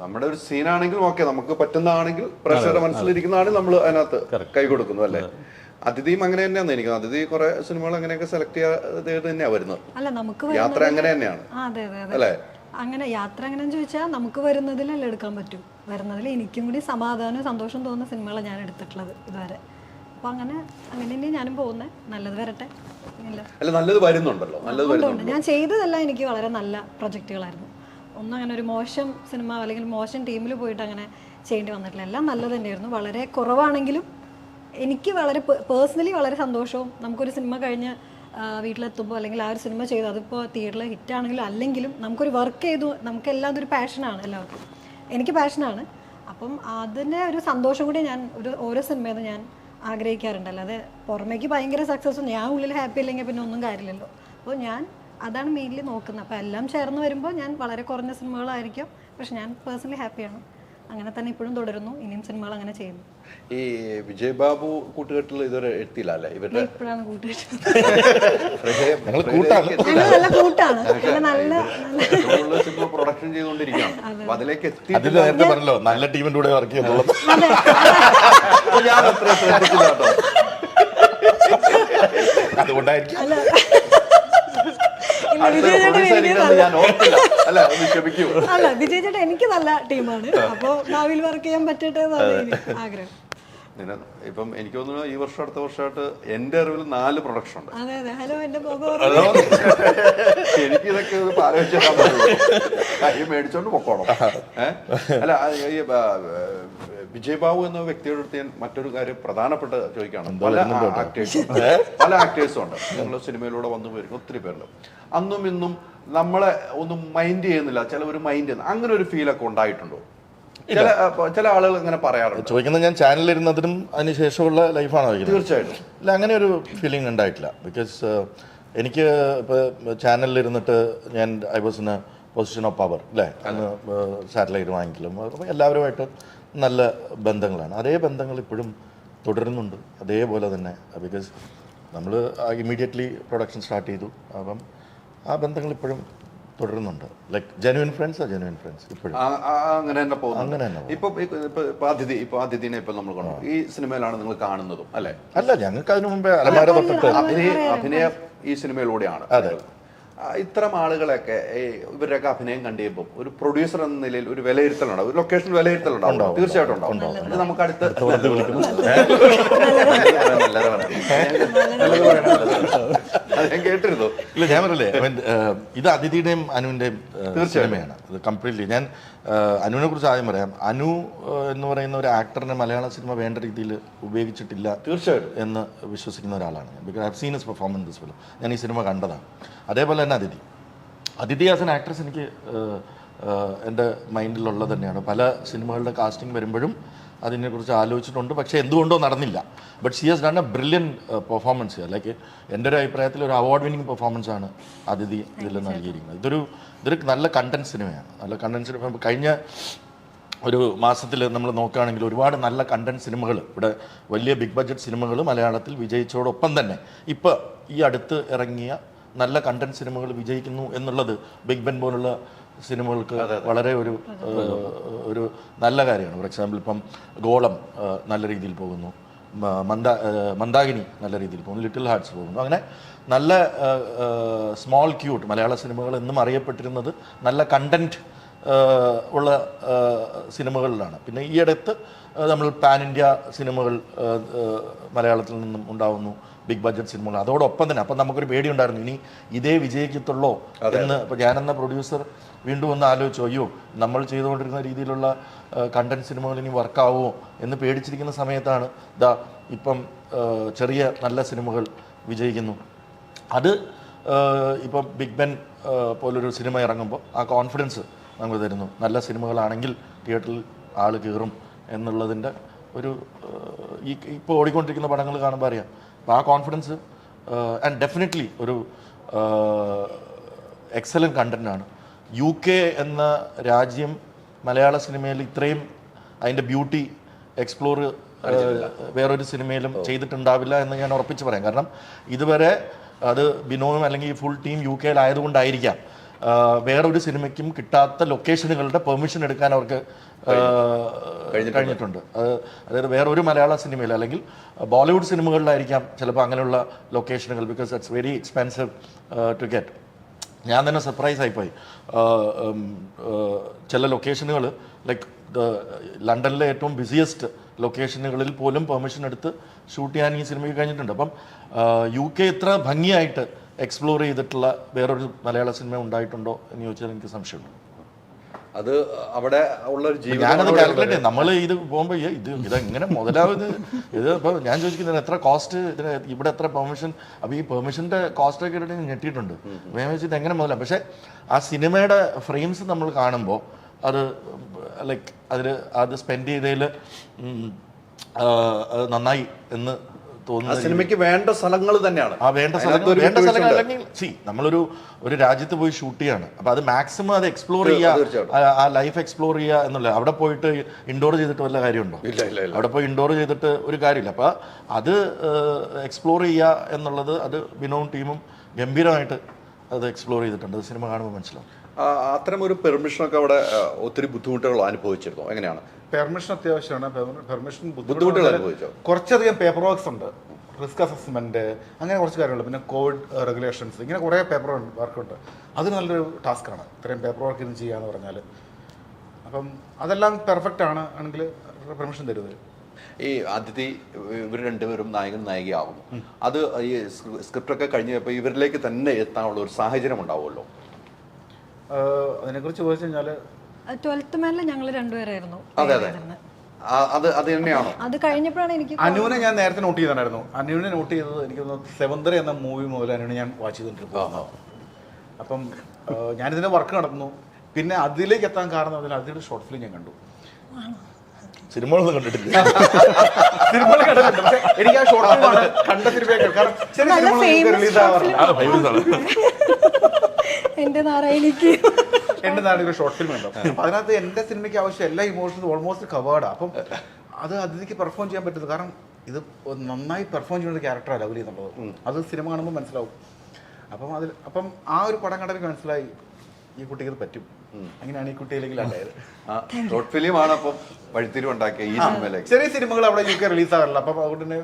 നമ്മുടെ ഒരു സീനാണെങ്കിലും ഓക്കെ, നമുക്ക് പറ്റുന്നതാണെങ്കിൽ പ്രേക്ഷകരുടെ മനസ്സിലിരിക്കുന്നതാണെങ്കിൽ നമ്മൾ അതിനകത്ത് കൈ കൊടുക്കുന്നു അല്ലേ? അതിഥിയും അങ്ങനെ തന്നെയാണ്. എനിക്ക് അതിഥി കുറെ സിനിമകൾ അങ്ങനെയൊക്കെ സെലക്ട് ചെയ്ത് തന്നെയാണ് വരുന്നത്. യാത്ര അങ്ങനെ തന്നെയാണ് അല്ലേ? അങ്ങനെ യാത്ര എങ്ങനെയാന്ന് ചോദിച്ചാൽ നമുക്ക് വരുന്നതിലല്ല എടുക്കാൻ പറ്റും. വരുന്നതിൽ എനിക്കും കൂടി സമാധാനവും സന്തോഷം തോന്നുന്ന സിനിമകളാണ് ഞാൻ എടുത്തിട്ടുള്ളത് ഇതുവരെ. അപ്പോൾ അങ്ങനെ തന്നെയാണ് ഞാനും പോകുന്നത്. നല്ലത് വരട്ടെ. അല്ല, നല്ലത് വരുന്നുണ്ടല്ലോ. ഞാൻ ചെയ്തതെല്ലാം എനിക്ക് വളരെ നല്ല പ്രൊജക്റ്റുകളായിരുന്നു. ഒന്നും അങ്ങനെ ഒരു മോശം സിനിമ അല്ലെങ്കിൽ മോശം ടീമിൽ പോയിട്ട് അങ്ങനെ ചെയ്യേണ്ടി വന്നിട്ടില്ല. എല്ലാം നല്ലത് തന്നെയായിരുന്നു. വളരെ കുറവാണെങ്കിലും എനിക്ക് വളരെ പേഴ്സണലി വളരെ സന്തോഷവും, നമുക്കൊരു സിനിമ കഴിഞ്ഞ് വീട്ടിലെത്തുമ്പോൾ അല്ലെങ്കിൽ ആ ഒരു സിനിമ ചെയ്തു അതിപ്പോൾ തിയേറ്ററിൽ ഹിറ്റാണെങ്കിലും അല്ലെങ്കിലും നമുക്കൊരു വർക്ക് ചെയ്തു, നമുക്കെല്ലാം അതൊരു പാഷനാണ് എല്ലാവർക്കും. എനിക്ക് പാഷനാണ്. അപ്പം അതിൻ്റെ ഒരു സന്തോഷം കൂടി ഞാൻ ഓരോ സിനിമയിൽ നിന്ന് ഞാൻ ആഗ്രഹിക്കാറുണ്ട്. അല്ലാതെ പുറമേക്ക് ഭയങ്കര സക്സസ്സും ഞാൻ ഉള്ളിൽ ഹാപ്പി അല്ലെങ്കിൽ പിന്നെ ഒന്നും കാര്യമില്ലല്ലോ. അപ്പോൾ ഞാൻ അതാണ് മെയിൻലി നോക്കുന്നത്. അപ്പോൾ എല്ലാം ചേർന്ന് വരുമ്പോൾ ഞാൻ വളരെ കുറഞ്ഞ സിനിമകളായിരിക്കും, പക്ഷെ ഞാൻ പേഴ്സണലി ഹാപ്പിയാണ്. അങ്ങനെ തന്നെ ഇപ്പോഴും തുടരുന്നു. ഇനിയും സിനിമകൾ അങ്ങനെ ചെയ്യുന്നു. ഈ വിജയ് ബാബു കൂട്ടുകെട്ടിൽ ഇതുവരെ എത്തിയില്ല അല്ലേ? ഇവരുടെ ഇപ്പോഴാണ് കൂട്ടുകെട്ട്. പ്രൊഡക്ഷൻ ചെയ്തുകൊണ്ടിരിക്കുകയാണ്. അപ്പൊ അതിലേക്ക് എത്തി പറഞ്ഞല്ലോ നല്ല ടീമിന്റെ കൂടെ വർക്ക് ചെയ്യുന്നുള്ളത്. ഞാൻ അത്ര ശ്രദ്ധിച്ചില്ല കേട്ടോ. അതുകൊണ്ടായിരിക്കും. ഇല്ല, വിജയ് ചേട്ടൻ എനിക്ക് നല്ല ഞാൻ ഓർത്തില്ല. അല്ല, ഒന്ന് ക്ഷമിക്കൂ. അല്ല, വിജയ് ചേട്ടൻ എനിക്ക് നല്ല ടീമാണ്. അപ്പോൾ ഭാവിയിൽ വർക്ക് ചെയ്യാൻ പറ്റട്ടെ എന്നാണ് എനിക്ക് ആഗ്രഹം. ഇപ്പം എനിക്ക് തോന്നുന്നു ഈ വർഷം അടുത്ത വർഷമായിട്ട് എൻ്റെ അറിവിൽ 4 പ്രൊഡക്ഷൻ ഉണ്ട്. അതെ അതെ. ഹലോ, എൻ്റെ ബോബോ. എനിക്ക് ഇതൊക്കെ ഒരു ആലോചിച്ചാൽ കൈ മേടിച്ചോണ്ട് പൊക്കോണം. അല്ല, ഈ വിജയ് ബാബു എന്ന വ്യക്തിയുടെ അടുത്ത് ഞാൻ മറ്റൊരു കാര്യം പ്രധാനപ്പെട്ട ചോദിക്കുകയാണ്. പല ആക്ടേഴ്സും ഉണ്ട് ഞങ്ങൾ സിനിമയിലൂടെ വന്നു പോയിരിക്കും ഒത്തിരി പേരുണ്ട്. അന്നും ഇന്നും നമ്മളെ ഒന്നും മൈൻഡ് ചെയ്യുന്നില്ല, ചിലവർ മൈൻഡ് ചെയ്യുന്ന അങ്ങനെ ഒരു ഫീലൊക്കെ ഉണ്ടായിട്ടുണ്ടോ? ചില ആളുകൾ ഇങ്ങനെ പറയാറുണ്ട്. ചോദിക്കുന്നത് ഞാൻ ചാനലിലിരുന്നതിനും അതിന് ശേഷമുള്ള ലൈഫാണോ ചോദിക്കുന്നത്? തീർച്ചയായിട്ടും ഇല്ല, അങ്ങനെ ഒരു ഫീലിംഗ് ഉണ്ടായിട്ടില്ല. ബിക്കോസ് എനിക്ക് ഇപ്പോൾ ചാനലിലിരുന്നിട്ട് ഞാൻ I was in A position of power അല്ലേ, അന്ന് സാറ്റലൈറ്റ് വാങ്ങിക്കലും അപ്പോൾ എല്ലാവരുമായിട്ട് നല്ല ബന്ധങ്ങളാണ്. അതേ ബന്ധങ്ങൾ ഇപ്പോഴും തുടരുന്നുണ്ട് അതേപോലെ തന്നെ. ബിക്കോസ് നമ്മൾ ഇമ്മീഡിയറ്റ്ലി പ്രൊഡക്ഷൻ സ്റ്റാർട്ട് ചെയ്തു. അപ്പം ആ ബന്ധങ്ങൾ ഇപ്പോഴും തുടരുന്നുണ്ട്. ലൈക്ക് ജെന്യുവൻ ഫ്രണ്ട്സ് ഇപ്പോഴും അങ്ങനെ തന്നെ പോകുന്നു. അങ്ങനെ തന്നെ. ഇപ്പൊ അതിഥിനെ ഇപ്പൊ നമ്മൾ കണ്ടു. ഈ സിനിമയിലാണ് നിങ്ങൾ കാണുന്നതും അല്ലേ? അല്ല, ഞങ്ങൾക്ക് അതിനു മുമ്പേ അലമാര തൊട്ടിട്ട് അഭിനയം ഈ സിനിമയിലൂടെയാണ്. അതെ. ഇത്തരം ആളുകളൊക്കെ ഇവരുടെയൊക്കെ അഭിനയം കണ്ടുകഴിയുമ്പോൾ ഒരു പ്രൊഡ്യൂസർ എന്ന നിലയിൽ ഒരു വിലയിരുത്തലുണ്ടാവും, ഒരു ലൊക്കേഷൻ വിലയിരുത്തലുണ്ടാവും. തീർച്ചയായിട്ടും ഉണ്ടാവും. ഇത് നമുക്ക് അടുത്ത ഞാൻ കേട്ടിരുന്നു. ഇല്ല, ഞാൻ പറയല്ലേ, ഇത് അതിഥിയുടെയും അനുവിൻ്റെയും സിനിമയാണ്. ഇത് കംപ്ലീറ്റ്ലി ഞാൻ അനുവിനെ കുറിച്ച് ആദ്യം പറയാം. അനു എന്ന് പറയുന്ന ഒരു ആക്ടറിനെ മലയാള സിനിമ വേണ്ട രീതിയിൽ ഉപയോഗിച്ചിട്ടില്ല തീർച്ചയായിട്ടും എന്ന് വിശ്വസിക്കുന്ന ഒരാളാണ് ഞാൻ. Because I have seen his performance this film. ഞാൻ ഈ സിനിമ കണ്ടതാണ്. അതേപോലെ തന്നെ അതിഥി ആസ് എൻ ആക്ട്രസ് എനിക്ക് എൻ്റെ മൈൻഡിലുള്ളത് തന്നെയാണ്. പല സിനിമകളുടെ കാസ്റ്റിംഗ് വരുമ്പോഴും അതിനെക്കുറിച്ച് ആലോചിച്ചിട്ടുണ്ട്, പക്ഷേ എന്തുകൊണ്ടോ നടന്നില്ല. But she has done A brilliant performance. Like എൻ്റെ ഒരു അഭിപ്രായത്തിൽ ഒരു അവാർഡ് വിന്നിങ് പെർഫോമൻസാണ് അതിഥി ഇതിൽ നൽകിയിരിക്കുന്നത്. ഇതൊരു നല്ല കണ്ടന്റ് സിനിമയാണ്. നല്ല കണ്ടന്റ് സിനിമ. കഴിഞ്ഞ ഒരു മാസത്തിൽ നമ്മൾ നോക്കുകയാണെങ്കിൽ ഒരുപാട് നല്ല കണ്ടന്റ് സിനിമകൾ, ഇവിടെ വലിയ ബിഗ് ബഡ്ജറ്റ് സിനിമകൾ മലയാളത്തിൽ വിജയിച്ചതോടൊപ്പം തന്നെ ഇപ്പോൾ ഈ അടുത്ത് ഇറങ്ങിയ നല്ല കണ്ടന്റ് സിനിമകൾ വിജയിക്കുന്നു എന്നുള്ളത് ബിഗ് ബെൻ പോലുള്ള സിനിമകൾക്ക് വളരെ ഒരു നല്ല കാര്യമാണ്. ഫോർ എക്സാമ്പിൾ ഇപ്പം ഗോളം നല്ല രീതിയിൽ പോകുന്നു, മന്ദാകിനി നല്ല രീതിയിൽ പോകുന്നു, ലിറ്റിൽ ഹാർട്ട്സ് പോകുന്നു. അങ്ങനെ നല്ല സ്മോൾ ക്യൂട്ട് മലയാള സിനിമകൾ എന്നും അറിയപ്പെട്ടിരുന്നത് നല്ല കണ്ടന്റ് ഉള്ള സിനിമകളിലാണ്. പിന്നെ ഈ അടുത്ത് നമ്മൾ പാൻ ഇന്ത്യ സിനിമകൾ മലയാളത്തിൽ നിന്നും ഉണ്ടാവുന്നു, ബിഗ് ബഡ്ജറ്റ് സിനിമകൾ. അതോടൊപ്പം തന്നെ അപ്പം നമുക്കൊരു പേടിയുണ്ടായിരുന്നു, ഇനി ഇതേ വിജയിക്കത്തുള്ളോ എന്ന്. ഇപ്പോൾ ഞാനെന്ന പ്രൊഡ്യൂസർ വീണ്ടും ഒന്ന് ആലോചിച്ചു, അയ്യോ നമ്മൾ ചെയ്തുകൊണ്ടിരുന്ന രീതിയിലുള്ള കണ്ടന്റ് സിനിമകൾ ഇനി വർക്കാവുമോ എന്ന് പേടിച്ചിരിക്കുന്ന സമയത്താണ് ഇപ്പം ചെറിയ നല്ല സിനിമകൾ വിജയിക്കുന്നു. അത് ഇപ്പം ബിഗ് ബെൻ പോലൊരു സിനിമ ഇറങ്ങുമ്പോൾ ആ കോൺഫിഡൻസ് നമുക്ക് തരുന്നു. നല്ല സിനിമകളാണെങ്കിൽ തിയേറ്ററിൽ ആൾ കയറും എന്നുള്ളതിൻ്റെ ഒരു ഇപ്പോൾ ഓടിക്കൊണ്ടിരിക്കുന്ന പടങ്ങൾ കാണുമ്പോൾ അറിയാം. അപ്പോൾ ആ കോൺഫിഡൻസ് ആൻഡ് ഡെഫിനറ്റ്ലി ഒരു എക്സലൻറ്റ് കണ്ടൻറ്റാണ്. UK എന്ന രാജ്യം മലയാള സിനിമയിൽ ഇത്രയും അതിൻ്റെ ബ്യൂട്ടി എക്സ്പ്ലോർ വേറൊരു സിനിമയിലും ചെയ്തിട്ടുണ്ടാവില്ല എന്ന് ഞാൻ ഉറപ്പിച്ച് പറയാം. കാരണം ഇതുവരെ അത് ബിനോയും അല്ലെങ്കിൽ ഫുൾ ടീം UK ആയതുകൊണ്ടായിരിക്കാം വേറൊരു സിനിമയ്ക്കും കിട്ടാത്ത ലൊക്കേഷനുകളുടെ പെർമിഷൻ എടുക്കാൻ അവർക്ക് കഴിഞ്ഞിട്ടുണ്ട്. അതായത് വേറൊരു മലയാള സിനിമയിൽ അല്ലെങ്കിൽ ബോളിവുഡ് സിനിമകളിലായിരിക്കാം ചിലപ്പോൾ അങ്ങനെയുള്ള ലൊക്കേഷനുകൾ. Because it's very expensive to get. ഞാൻ തന്നെ സർപ്രൈസ് ആയിപ്പോയി. ചില ലൊക്കേഷനുകൾ ലൈക്ക് ലണ്ടനിലെ ഏറ്റവും ബിസിയസ്റ്റ് ലൊക്കേഷനുകളിൽ പോലും പെർമിഷൻ എടുത്ത് ഷൂട്ട് ചെയ്യാൻ ഈ സിനിമയ്ക്ക് കഴിഞ്ഞിട്ടുണ്ട്. അപ്പം UK ഇത്ര ഭംഗിയായിട്ട് എക്സ്പ്ലോർ ചെയ്തിട്ടുള്ള വേറൊരു മലയാള സിനിമ ഉണ്ടായിട്ടുണ്ടോ എന്ന് ചോദിച്ചാൽ എനിക്ക് സംശയമുണ്ട്. അത് അവിടെ ഉള്ള ഒരു ജീവിതം ഞാനത് കാൽക്കുലേറ്റ് ചെയ്യും. നമ്മൾ ഇത് പോകുമ്പോൾ ഇതെങ്ങനെ മുതലാവുന്നത് ഇത് ഇപ്പോൾ ഞാൻ ചോദിക്കുന്നത് എത്ര കോസ്റ്റ് ഇതിന്, ഇവിടെ എത്ര പെർമിഷൻ. അപ്പോൾ ഈ പെർമിഷൻ്റെ കോസ്റ്റൊക്കെ ഇട്ട് ഞെട്ടിയിട്ടുണ്ട്. അപ്പോൾ ഞാൻ വെച്ചിട്ട് എങ്ങനെ മുതലാവും. പക്ഷേ ആ സിനിമയുടെ ഫ്രെയിംസ് നമ്മൾ കാണുമ്പോൾ അത് ലൈക്ക് അത് സ്പെൻഡ് ചെയ്തതിൽ നന്നായി എന്ന് തോന്നുന്നു. സിനിമയ്ക്ക് വേണ്ട സ്ഥലങ്ങൾ തന്നെയാണ്. ആ വേണ്ട സ്ഥലങ്ങൾ അല്ലെങ്കിൽ നമ്മളൊരു രാജ്യത്ത് പോയി ഷൂട്ട് ചെയ്യാണ്. അപ്പോൾ അത് മാക്സിമം അത് എക്സ്പ്ലോർ ചെയ്യുക, ആ ലൈഫ് എക്സ്പ്ലോർ ചെയ്യുക എന്നുള്ള. അവിടെ പോയിട്ട് ഇൻഡോർ ചെയ്തിട്ട് വല്ല കാര്യമുണ്ടോ? അവിടെ പോയി ഇൻഡോർ ചെയ്തിട്ട് ഒരു കാര്യമില്ല. അപ്പോൾ അത് എക്സ്പ്ലോർ ചെയ്യുക എന്നുള്ളത് അത് ബിനോവും ടീമും ഗംഭീരമായിട്ട് അത് എക്സ്പ്ലോർ ചെയ്തിട്ടുണ്ട്. അത് സിനിമ കാണുമ്പോൾ മനസ്സിലാവും. അത്തരം ഒരു പെർമിഷനൊക്കെ അവിടെ ഒത്തിരി ബുദ്ധിമുട്ടുകൾ അനുഭവിച്ചിരുന്നു. എങ്ങനെയാണ്? പെർമിഷൻ അത്യാവശ്യമാണ്. പെർമിഷൻ ബുദ്ധിമുട്ടുകൾ അനുഭവിച്ചോ? കുറച്ചധികം പേപ്പർ വർക്ക്സ് ഉണ്ട്. റിസ്ക് അസസ്മെൻറ്റ്, അങ്ങനെ കുറച്ച് കാര്യങ്ങളുണ്ട്. പിന്നെ കോവിഡ് റെഗുലേഷൻസ്, ഇങ്ങനെ കുറേ പേപ്പർ വർക്കുണ്ട്. അത് നല്ലൊരു ടാസ്ക്കാണ് ഇത്രയും പേപ്പർ വർക്ക് ഇരുന്ന് ചെയ്യുക എന്ന് പറഞ്ഞാൽ. അപ്പം അതെല്ലാം പെർഫെക്റ്റ് ആണ് ആണെങ്കിൽ പെർമിഷൻ തരുന്നത്. ഈ അതിഥി ഇവർ രണ്ടുപേരും നായകൻ നായികയാകുന്നു, അത് ഈ സ്ക്രിപ്റ്റൊക്കെ കഴിഞ്ഞപ്പോൾ ഇവരിലേക്ക് തന്നെ എത്താനുള്ള ഒരു സാഹചര്യം ഉണ്ടാവുമല്ലോ. അതിനെക്കുറിച്ച് ചോദിച്ചു കഴിഞ്ഞാൽ 12th മാനിൽ ഞങ്ങൾ രണ്ടുപേരായിരുന്നു. അതെ അതെ, അത് തന്നെയാണോ? അത് കഴിഞ്ഞപ്പോഴാണ് എനിക്ക് അനുവിനെ ഞാൻ നേരത്തെ നോട്ട് ചെയ്തിട്ടുണ്ടായിരുന്നു. അനുവിനെ നോട്ട് ചെയ്തത് എനിക്ക് തോന്നുന്നു സെവന്തര എന്ന മൂവി മുതൽ അനുവിനെ ഞാൻ വാച്ച് ചെയ്തിട്ടുണ്ട്. അപ്പം ഞാനിതിൻ്റെ വർക്ക് നടത്തുന്നു. പിന്നെ അതിലേക്ക് എത്താൻ കാരണം അതിൽ അതിൻ്റെ ഷോർട്ട് ഫിലിം ഞാൻ കണ്ടു. സിനിമകളൊന്നും കണ്ടിട്ടില്ല. സിനിമകൾ കണ്ടിട്ടുണ്ട്, പക്ഷേ എനിക്ക് ആ ഷോർട്ട് ഫിലിമാണ് കണ്ട സിനിമയൊക്കെ. കാരണം ചെറിയ സിനിമകൾ റിലീസ് ആവാറില്ല. എന്റെ നാരായണിക്ക് എൻ്റെ നാടിൻ്റെ ഷോർട്ട് ഫിലിം ഉണ്ടോ. അപ്പം അതിനകത്ത് എൻ്റെ സിനിമയ്ക്ക് ആവശ്യം എല്ലാ ഇമോഷൻസും ഓൾമോസ്റ്റ് കവേർഡാണ്. അപ്പം അത് അതിലേക്ക് പെർഫോം ചെയ്യാൻ പറ്റുന്നത്. കാരണം ഇത് നന്നായി പെർഫോം ചെയ്യുന്ന ഒരു ക്യാരക്ടറാണ് ലവ്ലി എന്നുള്ളത്. അത് സിനിമ കാണുമ്പോൾ മനസ്സിലാവും. അപ്പം ആ ഒരു പടം കണ്ടപ്പോൾ മനസ്സിലായി ഈ കുട്ടിക്ക് ഇത് പറ്റും. അങ്ങനെയാണ് ഈ കുട്ടിയിലേക്ക് ഉണ്ടായത്. ഷോർട്ട് ഫിലിം ആണ് അപ്പം വഴിത്തിരിവുണ്ടാക്കിയ ഈ സിനിമയിലേക്ക്. ചെറിയ സിനിമകൾ അവിടെ UK റിലീസ് ആകാറില്ല. അപ്പം അതുകൊണ്ട് തന്നെ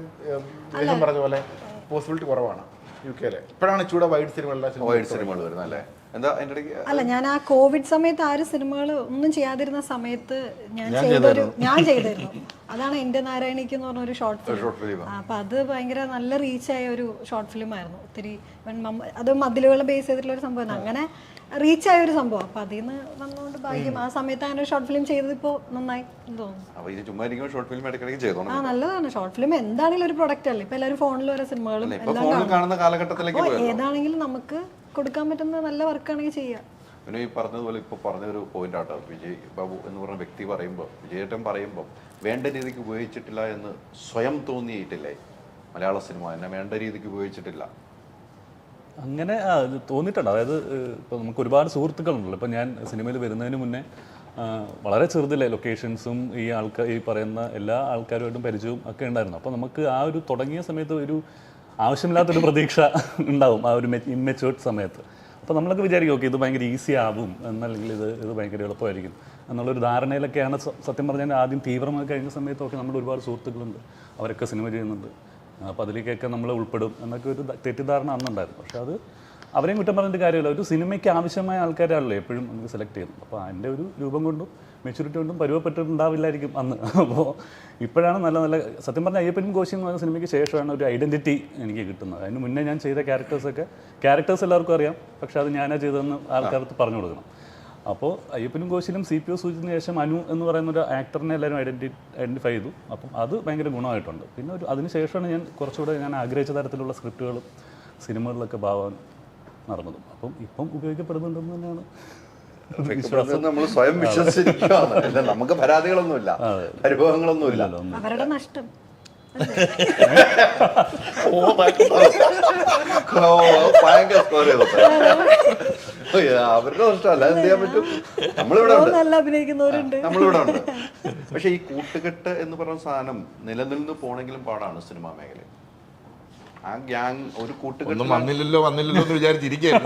അദ്ദേഹം പറഞ്ഞ പോലെ പോസിബിലിറ്റി കുറവാണ് UK. ഇപ്പോഴാണ് ചൂടെ വൈഡ് സിനിമകൾ വരുന്നത് അല്ലേ? എന്താ അതിൻ്റെ ഇടയ്ക്ക് അല്ല, ഞാൻ ആ കോവിഡ് സമയത്ത് ആരും സിനിമകൾ ഒന്നും ചെയ്യാതിരുന്ന സമയത്ത് ഞാൻ ചെയ്തിരുന്നു. അതാണ് എന്റെ നാരായണിക്ക് എന്ന് പറഞ്ഞ ഒരു ഷോർട്ട് ഫിലിം. അപ്പൊ അത് ഭയങ്കര നല്ല റീച്ചായ ഒരു ഷോർട്ട് ഫിലിം ആയിരുന്നു. ഒത്തിരി അത് മതിലുകളെ ബേസ് ചെയ്തിട്ടുള്ള ഒരു സംഭവം, അങ്ങനെ റീച്ചായ ഒരു സംഭവം. അപ്പൊ അതിൽ നിന്ന് വന്നുകൊണ്ട് ഭാഗ്യം ആ സമയത്ത് അങ്ങനെ ഒരു ഷോർട്ട് ഫിലിം ചെയ്തത് ഇപ്പോൾ നന്നായി തോന്നുന്നു. ആ നല്ലതാണ്. ഷോർട്ട് ഫിലിം എന്താണെങ്കിലും ഒരു പ്രൊഡക്റ്റ് അല്ലേ. ഇപ്പൊ എല്ലാവരും ഫോണിൽ ഓരോ സിനിമകളും ഏതാണെങ്കിലും നമുക്ക് കൊടുക്കാൻ പറ്റുന്ന നല്ല വർക്കാണെങ്കിൽ ചെയ്യാം. പിന്നെ ഈ പറഞ്ഞതുപോലെ ഇപ്പോൾ പറഞ്ഞൊരു പോയിന്റ് ആട്ടോ, വിജയ് ബാബു എന്ന് പറഞ്ഞ വ്യക്തി പറയുമ്പോൾ, വിജയേട്ടൻ പറയുമ്പോൾ വേണ്ട രീതിക്ക് ഉപയോഗിച്ചിട്ടില്ല എന്ന് സ്വയം തോന്നിയിട്ടില്ലേ? മലയാള സിനിമ എന്നെ വേണ്ട രീതിക്ക് ഉപയോഗിച്ചിട്ടില്ല അങ്ങനെ തോന്നിയിട്ടുണ്ട്. അതായത് ഇപ്പോൾ നമുക്ക് ഒരുപാട് സുഹൃത്തുക്കളുണ്ടല്ലോ. ഇപ്പം ഞാൻ സിനിമയിൽ വരുന്നതിന് മുന്നേ വളരെ ചെറുതിലെ ലൊക്കേഷൻസും ഈ പറയുന്ന എല്ലാ ആൾക്കാരുമായിട്ടും പരിചയവും ഒക്കെ ഉണ്ടായിരുന്നു. അപ്പോൾ നമുക്ക് ആ ഒരു തുടങ്ങിയ സമയത്ത് ഒരു ആവശ്യമില്ലാത്തൊരു പ്രതീക്ഷ ഉണ്ടാവും ആ ഒരു ഇമ്മെച്യൂർഡ് സമയത്ത്. അപ്പോൾ നമ്മളൊക്കെ വിചാരിക്കും ഓക്കെ ഇത് ഭയങ്കര ഈസി ആവും എന്നല്ലെങ്കിൽ ഇത് ഭയങ്കര എളുപ്പമായിരിക്കും എന്നുള്ളൊരു ധാരണയിലൊക്കെയാണ് സത്യം പറഞ്ഞാൽ ആദ്യം തീവ്രമായി കഴിഞ്ഞ സമയത്തൊക്കെ നമ്മൾ ഒരുപാട് സുഹൃത്തുക്കളുണ്ട്, അവരൊക്കെ സിനിമ ചെയ്യുന്നുണ്ട്, അപ്പോൾ അതിലേക്കൊക്കെ നമ്മൾ ഉൾപ്പെടും എന്നൊക്കെ ഒരു തെറ്റിദ്ധാരണ അന്നുണ്ടായിരുന്നു. പക്ഷേ അത് അവരെയും കുറ്റം പറഞ്ഞിട്ട് കാര്യമില്ല. ഒരു സിനിമയ്ക്ക് ആവശ്യമായ ആൾക്കാരാണല്ലോ എപ്പോഴും നമുക്ക് സെലക്ട് ചെയ്യുന്നത്. അപ്പോൾ അതിൻ്റെ ഒരു രൂപം കൊണ്ടും മെച്യൂരിറ്റി കൊണ്ടും പരുവപ്പെട്ടിട്ടുണ്ടാവില്ലായിരിക്കും അന്ന്. അപ്പോൾ ഇപ്പോഴാണ് നല്ല നല്ല സത്യം പറഞ്ഞാൽ അയ്യപ്പനും കോശി എന്ന് പറയുന്ന സിനിമയ്ക്ക് ശേഷമാണ് ഒരു ഐഡൻറ്റിറ്റി എനിക്ക് കിട്ടുന്നത്. അതിന് മുന്നേ ഞാൻ ചെയ്ത ക്യാരക്ടേഴ്സ് എല്ലാവർക്കും അറിയാം, പക്ഷേ അത് ഞാനാ ചെയ്തതെന്ന് ആൾക്കാർക്ക് പറഞ്ഞു കൊടുക്കണം. അപ്പോൾ അയ്യപ്പനും കോശിയിലും CPO സൂചിച്ചതിന് ശേഷം അനു എന്ന് പറയുന്ന ഒരു ആക്ടറിനെ എല്ലാവരും ഐഡൻറ്റിഫൈ ചെയ്തു. അപ്പം അത് ഭയങ്കര ഗുണമായിട്ടുണ്ട്. പിന്നെ അതിന് ശേഷമാണ് ഞാൻ കുറച്ചുകൂടെ ഞാൻ ആഗ്രഹിച്ച തരത്തിലുള്ള സ്ക്രിപ്റ്റുകളും സിനിമകളിലൊക്കെ ഭാവം നടന്നതും. അപ്പം ഇപ്പം ഉപയോഗിക്കപ്പെടുന്നുണ്ടെന്ന് തന്നെയാണ് നമ്മൾ സ്വയം വിശ്വസിച്ചിരിക്കുകയാണ്. നമുക്ക് പരാതികളൊന്നുമില്ല, അനുഭവങ്ങളൊന്നുമില്ല. അവരുടെ നഷ്ടം ഭയങ്കര സ്കോർ ചെയ്തു. അവരുടെ നഷ്ടമല്ല, എന്ത് ചെയ്യാൻ പറ്റും? നമ്മളിവിടെ ഉണ്ട്. പക്ഷെ ഈ കൂട്ടുകെട്ട് എന്ന് പറയുന്ന സാധനം നിലനിന്ന് പോണെങ്കിലും പാടാണ് സിനിമാ മേഖല. ആ ഗ്യാങ് ഒരു കൂട്ടുകെട്ട് വന്നില്ലല്ലോ എന്ന് വിചാരിച്ചിരിക്കുകയാണ്.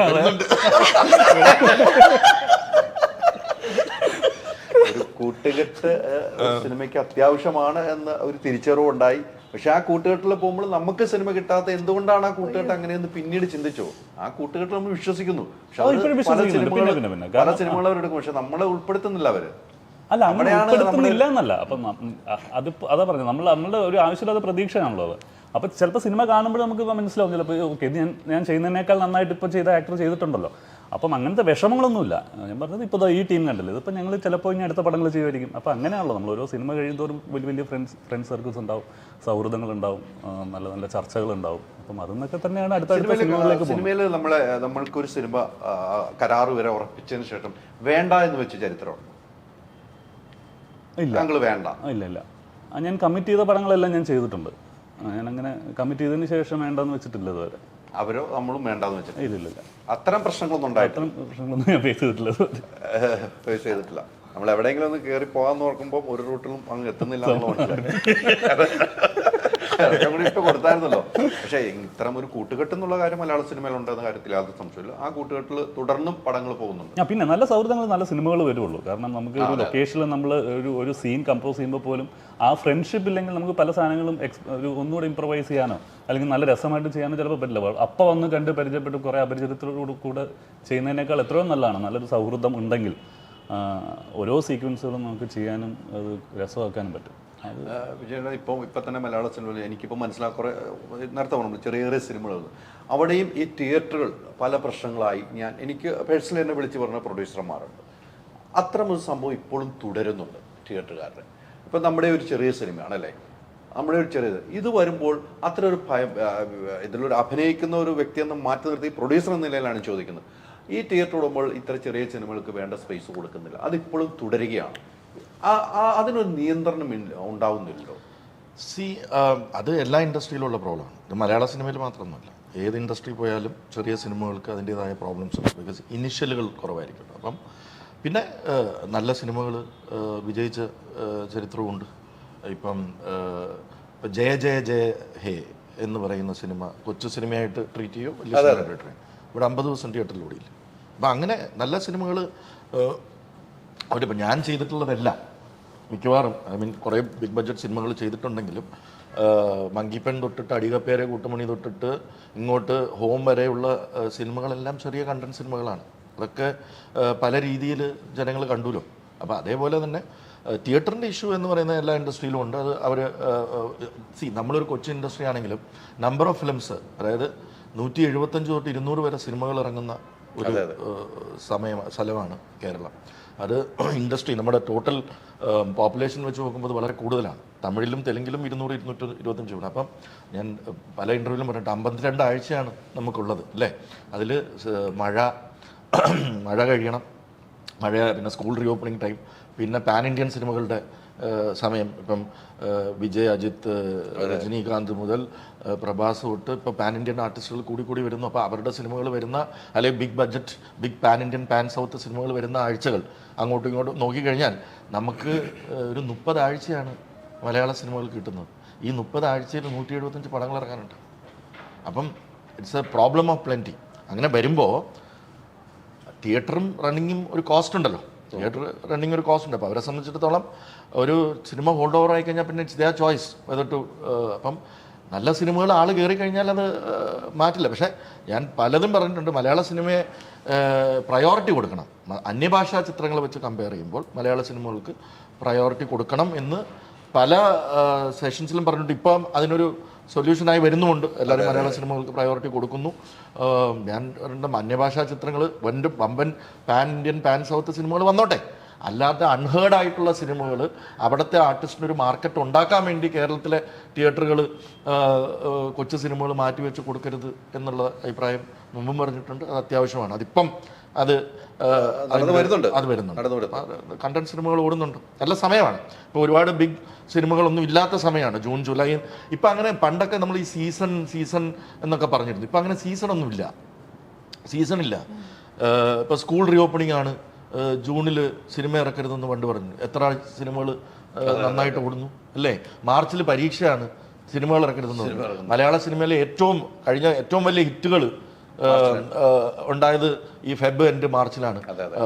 ഒരു കൂട്ടുകെട്ട് സിനിമയ്ക്ക് അത്യാവശ്യമാണ് എന്ന ഒരു തിരിച്ചറിവുണ്ടായി. പക്ഷെ ആ കൂട്ടുകെട്ടിൽ പോകുമ്പോൾ നമുക്ക് സിനിമ കിട്ടാത്ത എന്തുകൊണ്ടാണ് ആ കൂട്ടുകെട്ട് അങ്ങനെയെന്ന് പിന്നീട് ചിന്തിച്ചോ. ആ കൂട്ടുകെട്ട് നമ്മൾ വിശ്വസിക്കുന്നു, പക്ഷെ പല സിനിമകൾ അവരെടുക്കും, പക്ഷെ നമ്മളെ ഉൾപ്പെടുത്തുന്നില്ല അവര്. അല്ല അങ്ങനെ ഉൾപ്പെടുത്തുന്നില്ല എന്നല്ല. അപ്പം അതാ പറഞ്ഞത്, നമ്മളുടെ ഒരു ആവശ്യമില്ലാത്ത പ്രതീക്ഷയാണല്ലോ അത്. അപ്പോൾ ചിലപ്പോൾ സിനിമ കാണുമ്പോൾ നമുക്ക് മനസ്സിലാവും ചിലപ്പോൾ ഓക്കെ ഞാൻ ചെയ്യുന്നതിനേക്കാൾ നന്നായിട്ട് ഇപ്പോൾ ചെയ്ത ആക്ടർ ചെയ്തിട്ടുണ്ടല്ലോ. അപ്പം അങ്ങനത്തെ വിഷമങ്ങളൊന്നുമില്ല. ഞാൻ പറഞ്ഞത് ഇപ്പോൾ ഈ ടീം കണ്ടല്ലോ, ഇതിപ്പോൾ ഞങ്ങൾ ചിലപ്പോൾ ഇനി അടുത്ത പടങ്ങൾ ചെയ്യുമായിരിക്കും. അപ്പോൾ അങ്ങനെയാണല്ലോ നമ്മൾ ഓരോ സിനിമ കഴിയുന്നതോറും വലിയ ഫ്രണ്ട്സ് സർക്കിൾസ് ഉണ്ടാവും, സൗഹൃദങ്ങളുണ്ടാവും, നല്ല നല്ല ചർച്ചകളുണ്ടാവും. അപ്പം അതെന്നൊക്കെ തന്നെയാണ് അടുത്ത സിനിമകളിലേക്ക്. സിനിമയിൽ നമ്മൾക്കൊരു സിനിമ കരാറ് വരെ ഉറപ്പിച്ചതിന് ശേഷം വേണ്ട എന്ന് വെച്ച ചരിത്രമാണ് ഇല്ല. താങ്കൾ വേണ്ട? ഇല്ല. ഞാൻ കമ്മിറ്റ് ചെയ്ത പടങ്ങളെല്ലാം ഞാൻ ചെയ്തിട്ടുണ്ട്. ഞാൻ അങ്ങനെ കമ്മിറ്റ് ചെയ്തതിന് ശേഷം വേണ്ടെന്ന് വെച്ചിട്ടില്ല ഇതുവരെ. അവരോ നമ്മളും വേണ്ടെന്ന് വെച്ചിട്ടില്ല? ഇല്ല. അത്തരം പ്രശ്നങ്ങളൊന്നും ഉണ്ടായിട്ടില്ല. പ്രശ്നങ്ങളൊന്നും ഞാൻ ഫേസ് ചെയ്തിട്ടില്ല. നമ്മൾ എവിടെയെങ്കിലും ഒന്ന് കയറി പോകാന്ന് ഓർക്കുമ്പോൾ ഒരു റൂട്ടിലും അങ്ങ് എത്തുന്നില്ല. കൂടി ഇട്ട് കൊടുത്തായിരുന്നല്ലോ. പക്ഷേ ഇത്തരം ഒരു കൂട്ടുകെട്ട് എന്നുള്ള കാര്യം മലയാള സിനിമയിലുണ്ടെന്ന കാര്യത്തിൽ യാതൊരു സംശയമില്ല. ആ കൂട്ടുകെട്ടിൽ തുടർന്നും പടങ്ങൾ പോകുന്നുണ്ട്. പിന്നെ നല്ല സൗഹൃദങ്ങൾ, നല്ല സിനിമകൾ വരുള്ളൂ. കാരണം നമുക്ക് ഒരു ലൊക്കേഷനിൽ നമ്മൾ ഒരു സീൻ കമ്പോസ് ചെയ്യുമ്പോൾ പോലും ആ ഫ്രണ്ട്ഷിപ്പ് ഇല്ലെങ്കിൽ നമുക്ക് പല സാധനങ്ങളും ഒന്നുകൂടെ ഇംപ്രവൈസ് ചെയ്യാനോ അല്ലെങ്കിൽ നല്ല രസമായിട്ട് ചെയ്യാനോ ചിലപ്പോൾ പറ്റില്ല. അപ്പം വന്ന് കണ്ട് പരിചയപ്പെട്ട് കുറേ അപരിചിതത്തോടു കൂടെ ചെയ്യുന്നതിനേക്കാൾ എത്രയോ നല്ലതാണ് നല്ലൊരു സൗഹൃദം ഉണ്ടെങ്കിൽ. ഓരോ സീക്വൻസുകളും നമുക്ക് ചെയ്യാനും അത് രസമാക്കാനും പറ്റും. വിജയുടെ ഇപ്പം തന്നെ മലയാള സിനിമയിൽ എനിക്കിപ്പോൾ കുറേ നേരത്തെ പറഞ്ഞു ചെറിയ ചെറിയ സിനിമകൾ, അവിടെയും ഈ തിയേറ്ററുകൾ പല പ്രശ്നങ്ങളായി എനിക്ക് പേഴ്സണലി എന്നെ വിളിച്ച് പറഞ്ഞ പ്രൊഡ്യൂസർമാരുണ്ട്. അത്തരമൊരു സംഭവം ഇപ്പോഴും തുടരുന്നുണ്ട് തിയേറ്ററുകാരുടെ. ഇപ്പം നമ്മുടെ ഒരു ചെറിയ സിനിമയാണല്ലേ, നമ്മുടെ ഒരു ചെറിയത് ഇത് വരുമ്പോൾ അത്ര ഒരു ഭയം, ഇതിലൊരു അഭിനയിക്കുന്ന ഒരു വ്യക്തിയെന്ന് മാറ്റി നിർത്തി പ്രൊഡ്യൂസർ എന്ന നിലയിലാണ് ചോദിക്കുന്നത്. ഈ തിയേറ്റർ ഇടുമ്പോൾ ഇത്ര ചെറിയ സിനിമകൾക്ക് വേണ്ട സ്പേസ് കൊടുക്കുന്നില്ല, അതിപ്പോഴും തുടരുകയാണ്. അതിനൊരു നിയന്ത്രണം ഉണ്ടാവുന്നില്ലല്ലോ. അത് എല്ലാ ഇൻഡസ്ട്രിയിലുള്ള പ്രോബ്ലമാണ്. ഇത് മലയാള സിനിമയിൽ മാത്രമൊന്നുമല്ല, ഏത് ഇൻഡസ്ട്രി പോയാലും ചെറിയ സിനിമകൾക്ക് അതിൻ്റേതായ പ്രോബ്ലംസ് ഉണ്ട്. ബിക്കോസ് ഇനിഷ്യലുകൾ കുറവായിരിക്കും. അപ്പം പിന്നെ നല്ല സിനിമകൾ വിജയിച്ച ചരിത്രമുണ്ട്. ഇപ്പം ജയ ജയ ജയ ഹേ എന്ന് പറയുന്ന സിനിമ കൊച്ചു സിനിമയായിട്ട് ട്രീറ്റ് ചെയ്യോ, വലിയ സിനിമയായിട്ട് ട്രീറ്റ് ചെയ്യും. ഇവിടെ 50 ദിവസം തിയേറ്ററിൽ ഓടിയില്ല. അപ്പം അങ്ങനെ നല്ല സിനിമകൾ അവരിപ്പോൾ ഞാൻ ചെയ്തിട്ടുള്ളതെല്ലാം മിക്കവാറും കുറേ ബിഗ് ബഡ്ജറ്റ് സിനിമകൾ ചെയ്തിട്ടുണ്ടെങ്കിലും മങ്കിപ്പൻ തൊട്ടിട്ട് അടികപ്പേരെ കൂട്ടുമണി തൊട്ടിട്ട് ഇങ്ങോട്ട് ഹോം വരെയുള്ള സിനിമകളെല്ലാം ചെറിയ കണ്ടന്റ് സിനിമകളാണ്. അതൊക്കെ പല രീതിയിൽ ജനങ്ങൾ കണ്ടുല്ലോ. അപ്പോൾ അതേപോലെ തന്നെ തിയേറ്ററിൻ്റെ ഇഷ്യൂ എന്ന് പറയുന്ന എല്ലാ ഇൻഡസ്ട്രിയിലും ഉണ്ട്. അത് അവർ നമ്മളൊരു കൊച്ചു ഇൻഡസ്ട്രി ആണെങ്കിലും നമ്പർ ഓഫ് ഫിലിംസ്, അതായത് 175 തൊട്ട് 200 വരെ സിനിമകൾ ഇറങ്ങുന്ന ഒരു സ്ഥലമാണ് കേരളം. അത് ഇൻഡസ്ട്രി നമ്മുടെ ടോട്ടൽ പോപ്പുലേഷൻ വെച്ച് നോക്കുമ്പോൾ വളരെ കൂടുതലാണ്. തമിഴിലും തെലുങ്കിലും 200-225 ഉണ്ട്. അപ്പം ഞാൻ പല ഇൻ്റർവ്യൂവിലും പറഞ്ഞിട്ട് 52 ആഴ്ചയാണ് നമുക്കുള്ളത് അല്ലേ. അതിൽ മഴ കഴിയണം, പിന്നെ സ്കൂൾ റീ ഓപ്പണിംഗ് ടൈം, പിന്നെ പാൻ ഇന്ത്യൻ സിനിമകളുടെ സമയം. ഇപ്പം വിജയ്, അജിത്ത്, രജനീകാന്ത് മുതൽ പ്രഭാസ് തൊട്ട് ഇപ്പോൾ പാൻ ഇന്ത്യൻ ആർട്ടിസ്റ്റുകൾ കൂടി വരുന്നു. അപ്പോൾ അവരുടെ സിനിമകൾ വരുന്ന, അല്ലെങ്കിൽ big budget big pan Indian pan south സിനിമകൾ വരുന്ന ആഴ്ചകൾ അങ്ങോട്ടും ഇങ്ങോട്ടും നോക്കിക്കഴിഞ്ഞാൽ നമുക്ക് ഒരു 30 ആഴ്ചയാണ് മലയാള സിനിമകൾ കിട്ടുന്നത്. ഈ 30 ആഴ്ചയിൽ 175 പടങ്ങൾ ഇറങ്ങാനുണ്ട്. അപ്പം it's A problem of plenty. അങ്ങനെ വരുമ്പോൾ തിയേറ്ററും റണ്ണിങ്ങും ഒരു കോസ്റ്റ് ഉണ്ടല്ലോ. തിയേറ്റർ റണ്ണിങ് ഒരു കോസ്റ്റ് ഉണ്ട്. അപ്പോൾ അവരെ സംബന്ധിച്ചിടത്തോളം ഒരു സിനിമ ഹോൾഡ് ഓവർ ആയി കഴിഞ്ഞാൽ പിന്നെ it's their choice whether to. അപ്പം നല്ല സിനിമകൾ ആൾ കയറി കഴിഞ്ഞാൽ അത് മാറ്റില്ല. പക്ഷേ ഞാൻ പലതും പറഞ്ഞിട്ടുണ്ട്, മലയാള സിനിമയെ പ്രയോറിറ്റി കൊടുക്കണം. അന്യഭാഷാ ചിത്രങ്ങൾ വെച്ച് കമ്പയർ ചെയ്യുമ്പോൾ മലയാള സിനിമകൾക്ക് പ്രയോറിറ്റി കൊടുക്കണം എന്ന് പല സെഷൻസിലും പറഞ്ഞിട്ട് ഇപ്പം അതിനൊരു സൊല്യൂഷനായി വരുന്നുമുണ്ട്. എല്ലാവരും മലയാള സിനിമകൾക്ക് പ്രയോറിറ്റി കൊടുക്കുന്നു. ഞാൻ പറഞ്ഞ അന്യഭാഷാ ചിത്രങ്ങൾ വമ്പൻ പാൻ ഇന്ത്യൻ പാൻ സൗത്ത് സിനിമകൾ വന്നോട്ടെ, അല്ലാത്ത അൺഹേർഡ് ആയിട്ടുള്ള സിനിമകൾ അവിടുത്തെ ആർട്ടിസ്റ്റിനൊരു മാർക്കറ്റ് ഉണ്ടാക്കാൻ വേണ്ടി കേരളത്തിലെ തിയേറ്ററുകൾ കൊച്ചു സിനിമകൾ മാറ്റിവെച്ച് കൊടുക്കരുത് എന്നുള്ള അഭിപ്രായം മുമ്പും പറഞ്ഞിട്ടുണ്ട്. അത് അത്യാവശ്യമാണ്. അതിപ്പം അത് വരുന്നുണ്ട്. കണ്ടന്റ് സിനിമകൾ ഓടുന്നുണ്ട്. നല്ല സമയമാണ്. ഇപ്പോൾ ഒരുപാട് ബിഗ് സിനിമകളൊന്നും ഇല്ലാത്ത സമയമാണ് ജൂൺ ജൂലൈ. ഇപ്പം അങ്ങനെ പണ്ടൊക്കെ നമ്മൾ ഈ സീസൺ എന്നൊക്കെ പറഞ്ഞിരുന്നു. ഇപ്പം അങ്ങനെ സീസണൊന്നുമില്ല. ഇപ്പോൾ സ്കൂൾ റീ ഓപ്പണിംഗ് ആണ്, ജൂണിൽ സിനിമ ഇറക്കരുതെന്ന് പണ്ട് പറഞ്ഞു. എത്ര സിനിമകൾ നന്നായിട്ട് ഓടുന്നു അല്ലേ. മാർച്ചിൽ പരീക്ഷയാണ്, സിനിമകൾ ഇറക്കരുതെന്ന് പറഞ്ഞു. മലയാള സിനിമയിലെ കഴിഞ്ഞ ഏറ്റവും വലിയ ഹിറ്റുകൾ ഉണ്ടായത് ഈ ഫെബ് എൻഡ് മാർച്ചിലാണ്.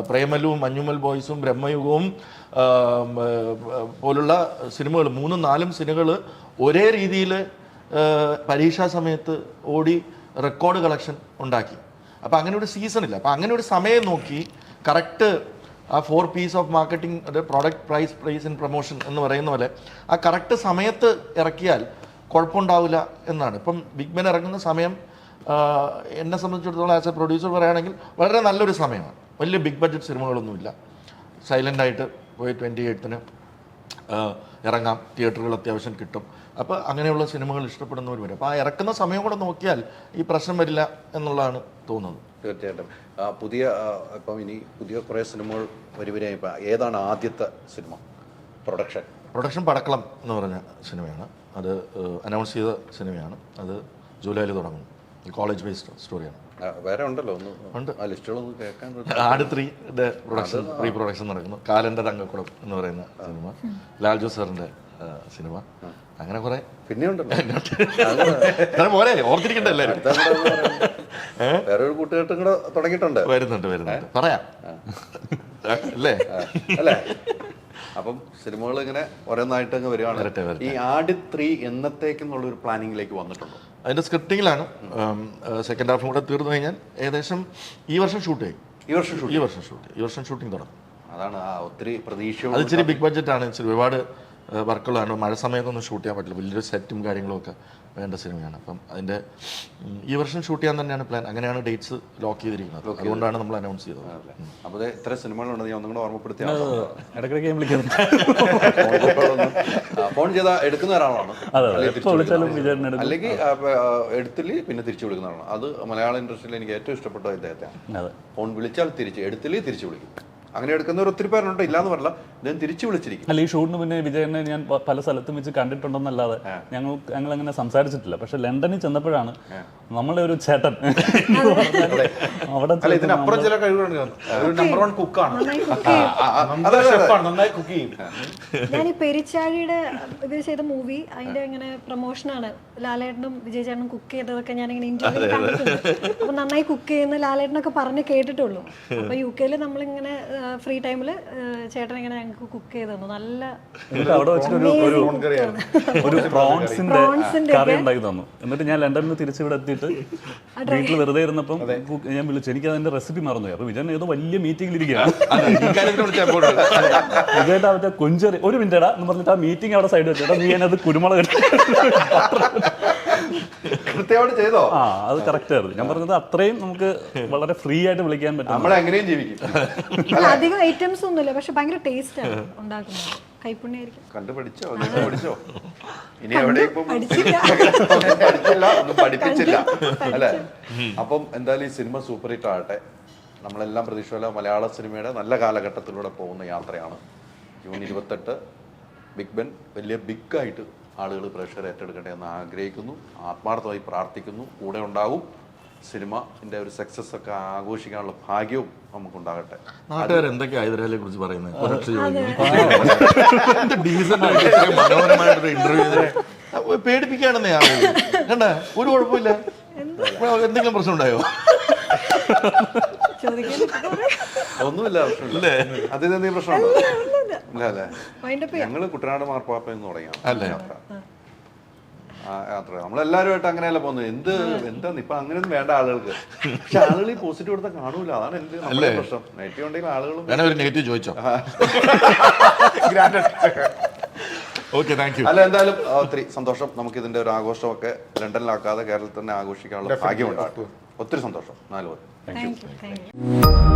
പ്രേമലുവും മഞ്ഞുമൽ ബോയ്സും ബ്രഹ്മയുഗവും പോലുള്ള സിനിമകൾ 3-4 സിനിമകൾ ഒരേ രീതിയിൽ പരീക്ഷാ സമയത്ത് ഓടി റെക്കോർഡ് കളക്ഷൻ ഉണ്ടാക്കി. അപ്പോൾ അങ്ങനെ ഒരു സീസണില്ല. അപ്പോൾ അങ്ങനെ ഒരു സമയം നോക്കി കറക്റ്റ് ആ 4 P's ഓഫ് മാർക്കറ്റിംഗ്, അത് പ്രോഡക്റ്റ്, പ്രൈസ് ആൻഡ് പ്രൊമോഷൻ എന്ന് പറയുന്ന പോലെ ആ കറക്റ്റ് സമയത്ത് ഇറക്കിയാൽ കുഴപ്പമുണ്ടാവില്ല എന്നാണ്. ഇപ്പം ബിഗ് ബെൻ ഇറങ്ങുന്ന സമയം എന്നെ സംബന്ധിച്ചിടത്തോളം ആസ് എ പ്രൊഡ്യൂസർ പറയുകയാണെങ്കിൽ വളരെ നല്ലൊരു സമയമാണ്. വലിയ ബിഗ് ബഡ്ജറ്റ് സിനിമകളൊന്നുമില്ല. സൈലൻ്റായിട്ട് പോയി 28-ന് ഇറങ്ങാം, തിയേറ്ററുകൾ അത്യാവശ്യം കിട്ടും. അപ്പോൾ അങ്ങനെയുള്ള സിനിമകൾ ഇഷ്ടപ്പെടുന്നവർ വരും. അപ്പോൾ ആ ഇറക്കുന്ന സമയം കൂടെ നോക്കിയാൽ ഈ പ്രശ്നം വരില്ല എന്നുള്ളതാണ് തോന്നുന്നത്. തീർച്ചയായിട്ടും. ഇപ്പം ഇനി പുതിയ കുറേ സിനിമകൾ വരുവരായി. ഏതാണ് ആദ്യത്തെ സിനിമ? പ്രൊഡക്ഷൻ പടക്കളം എന്ന് പറഞ്ഞ സിനിമയാണ്. അത് അനൗൺസ് ചെയ്ത സിനിമയാണ്. അത് ജൂലൈയിൽ തുടങ്ങുന്നു. കോളേജ് ബേസ്ഡ് സ്റ്റോറിയാണ്. വേറെ ഉണ്ടല്ലോ, ഉണ്ട് ആ ലിസ്റ്റുകളൊന്നും കേൾക്കാൻ. ആട് 3 പ്രീ പ്രൊഡക്ഷൻ നടക്കുന്നു. കാലൻ്റെ തങ്കക്കുളം എന്ന് പറയുന്ന സിനിമ ലാൽജു സാറിൻ്റെ സിനിമ. അങ്ങനെ കുറെ പിന്നെ ഉണ്ടല്ലോ അങ്ങനെ പോരെ, ഓർത്തിരിക്കണ്ട എല്ലാവരും. വേറൊരു കൂട്ടുകെട്ടും കൂടെ തുടങ്ങിയിട്ടുണ്ട്. വരുന്നുണ്ട് പറയാം അല്ലേ അല്ലേ? അപ്പം സിനിമകൾ ഇങ്ങനെ ഓരോന്നായിട്ട് അങ്ങ് വരികയാണ്. ഈ ആട് 3 എന്നത്തേക്കെന്നുള്ള ഒരു പ്ലാനിങ്ങിലേക്ക് വന്നിട്ടുണ്ടോ? അതിന്റെ സ്ക്രിപ്റ്റിങ്ങിലാണ്. സെക്കൻഡ് ഹാഫും കൂടെ തീർന്നു കഴിഞ്ഞാൽ ഏകദേശം ഈ വർഷം ഷൂട്ട് ചെയ്യും. ഈ വർഷം ഷൂട്ടിംഗ് തുടങ്ങും. അതാണ് ആ ഒത്തിരി പ്രതീക്ഷ. അത് ഇച്ചിരി ബിഗ് ബഡ്ജറ്റ് ആണ്, ഇച്ചിരി ഒരുപാട് വർക്കുകളാണ്. മഴ സമയത്തൊന്നും ഷൂട്ട് ചെയ്യാൻ പറ്റില്ല, വലിയൊരു സെറ്റും കാര്യങ്ങളും ഒക്കെ വേണ്ട സിനിമയാണ്. അപ്പം അതിൻ്റെ ഈ വർഷം ഷൂട്ട് ചെയ്യാൻ തന്നെയാണ് പ്ലാൻ. അങ്ങനെയാണ് ഡേറ്റ്സ് ലോക്ക് ചെയ്തിരിക്കുന്നത്. അതുകൊണ്ടാണ് നമ്മൾ അനൗൺസ് ചെയ്തത്. അപ്പോൾ ഇത്ര സിനിമകളുണ്ട്, ഞാൻ ഒന്നും കൂടെ ഓർമ്മപ്പെടുത്തിയാൽ ഇടയ്ക്കിടയ്ക്ക് ഞാൻ വിളിക്കുന്നു. ഫോൺ ചെയ്താൽ എടുക്കുന്ന ഒരാളാണ്, അല്ലെങ്കിൽ അല്ലെങ്കിൽ എടുത്തില്ലേ പിന്നെ തിരിച്ചു വിളിക്കുന്ന ആളാണ്. അത് മലയാള ഇൻഡസ്ട്രിയിൽ എനിക്ക് ഏറ്റവും ഇഷ്ടപ്പെട്ട ഇദ്ദേഹത്തെയാണ്. ഫോൺ വിളിച്ചാൽ തിരിച്ച്, എടുത്തില്ലേ തിരിച്ചു വിളിക്കും. അങ്ങനെ എടുക്കുന്നവർ ഒത്തിരി പേരുണ്ട്, ഇല്ലാന്ന് പറഞ്ഞില്ല. ഞാൻ തിരിച്ചു വിളിച്ചിരിക്കും. അല്ല, ഈ ഷൂട്ടിന് പിന്നെ വിജയനെ ഞാൻ പല സ്ഥലത്തും വെച്ച് കണ്ടിട്ടുണ്ടെന്നല്ലാതെ ഞങ്ങൾ അങ്ങനെ സംസാരിച്ചിട്ടില്ല. പക്ഷെ ലണ്ടനിൽ ചെന്നപ്പോഴാണ് നമ്മളെ ഒരു ചേട്ടൻ അവിടെ ഇതിനപ്പുറം ചില കഴിവുകളുണ്ട്. ഒരു നമ്പർ 1 കുക്കാണ്, നന്നായി കുക്ക് ചെയ്യും. ഞാൻ ഈ പെരിച്ചാഴിയുടെ ഇത് ചെയ്ത മൂവി, അതിന്റെ ഇങ്ങനെ പ്രൊമോഷനാണ്. ലാലേട്ടനും വിജയ് ചേട്ടനും കുക്ക് ചെയ്തതൊക്കെ ഞാൻ ഇങ്ങനെ ഇന്റർവ്യൂ കണ്ടിട്ടുണ്ട്. അപ്പൊ നന്നായി കുക്ക് ചെയ്യുന്ന ലാലേട്ടനൊക്കെ പറഞ്ഞ് കേട്ടിട്ടുള്ളൂ. അപ്പൊ UK നമ്മളിങ്ങനെ ഫ്രീ ടൈമിൽ ചേട്ടൻ ഇങ്ങനെ ഞങ്ങൾക്ക് കുക്ക് ചെയ്ത് തന്നു. നല്ല അവിടെ വെച്ചിട്ട് ഒരു പ്രോൺസിന്റെ കറി ഉണ്ടാക്കി തന്നു. എന്നിട്ട് ഞാൻ ലണ്ടനിൽ നിന്ന് തിരിച്ചിവിടെ എത്തിയിട്ട് വീട്ടിൽ വെറുതെ ഇരുന്നപ്പം ഞാൻ വിളിച്ചു. എനിക്ക് അതിന്റെ റെസിപ്പി മറന്നു. അപ്പൊ വിജയൻ ഏതോ വലിയ മീറ്റിംഗിൽ ഇരിക്കുകയാണ്. വിജയേട്ടാ മറ്റേ കൊഞ്ചറി ഒരു മിനിറ്റേടാ എന്ന് പറഞ്ഞിട്ട് ആ മീറ്റിംഗ് അവിടെ സൈഡ് വെച്ചേട്ടാ, നീ ഞാനത് കുരുമുളക് കൃത്യമായിട്ട് ചെയ്തോ? ആ, അത് കറക്റ്റ് ആയിരുന്നു. ഞാൻ പറഞ്ഞത് അത്രയും നമുക്ക് വളരെ ഫ്രീ ആയിട്ട് വിളിക്കാൻ പറ്റും. നമ്മളെങ്ങനെയും ജീവിക്കും. അധികം ഐറ്റംസ് ഒന്നുമില്ല, പക്ഷെ ഭയങ്കര ടേസ്റ്റ് ആണ് ഉണ്ടാക്കുന്നത്. കൈപ്പുണ്യായിരിക്കും. കണ്ടുപഠിച്ചോ? പഠിച്ചോ? ഇനി എവിടെയും പഠിച്ചില്ല, ഒന്നും പഠിപ്പിച്ചില്ല അല്ലേ? അപ്പം എന്തായാലും ഈ സിനിമ സൂപ്പർ ഹിറ്റ് ആകട്ടെ. നമ്മളെല്ലാം പ്രതീക്ഷയില്ല. മലയാള സിനിമയുടെ നല്ല കാലഘട്ടത്തിലൂടെ പോകുന്ന യാത്രയാണ്. ജൂൺ 28 ബിഗ് ബെൻ വലിയ ബിഗായിട്ട് ആളുകൾ പ്രേക്ഷകർ ഏറ്റെടുക്കട്ടെ എന്ന് ആഗ്രഹിക്കുന്നു, ആത്മാർത്ഥമായി പ്രാർത്ഥിക്കുന്നു. കൂടെ ഉണ്ടാകും. സിനിമന്റെ ഒരു സക്സസ് ഒക്കെ ആഘോഷിക്കാനുള്ള ഭാഗ്യവും നമുക്കുണ്ടാകട്ടെ. നാട്ടുകാർ എന്തൊക്കെയാ ഹൈദരാലിയെ കുറിച്ച് പറയുന്നത്? മനോഹരമായിട്ടൊരു ഇന്റർവ്യൂ പേടിപ്പിക്കുകയാണെന്നേ ആളുകൾ. കണ്ട, ഒരു കുഴപ്പമില്ല. എന്തെങ്കിലും പ്രശ്നം ഉണ്ടായോ? ഒന്നുമില്ല, പ്രശ്നമില്ലേ? അതിന് പ്രശ്നമുണ്ടോ? ഇല്ല അല്ലേ? ഞങ്ങള് കുട്ടനാട് മാർപ്പാപ്പ എന്ന് തുടങ്ങിയാണ് യാത്ര. നമ്മളെല്ലാരുമായിട്ട് അങ്ങനെയല്ല പോകുന്നത്. എന്താന്ന് ഇപ്പൊ അങ്ങനെയൊന്നും വേണ്ട ആളുകൾക്ക്. പക്ഷെ ആളുകൾ ഈ പോസിറ്റീവ് എടുത്താൽ കാണൂല. അതാണ് എന്റെ നമ്മുടെ പ്രശ്നം. നെഗറ്റീവ് ഉണ്ടെങ്കിൽ ആളുകളും നെഗറ്റീവ് ചോദിച്ചോ? അല്ല, എന്തായാലും ഒത്തിരി സന്തോഷം. നമുക്ക് ഇതിന്റെ ഒരു ആഘോഷമൊക്കെ ലണ്ടനിലാക്കാതെ കേരളത്തിൽ തന്നെ ആഘോഷിക്കാനുള്ള ഭാഗ്യമുണ്ടാകും. ഒത്തിരി സന്തോഷം. 4 പേർ. Thank you.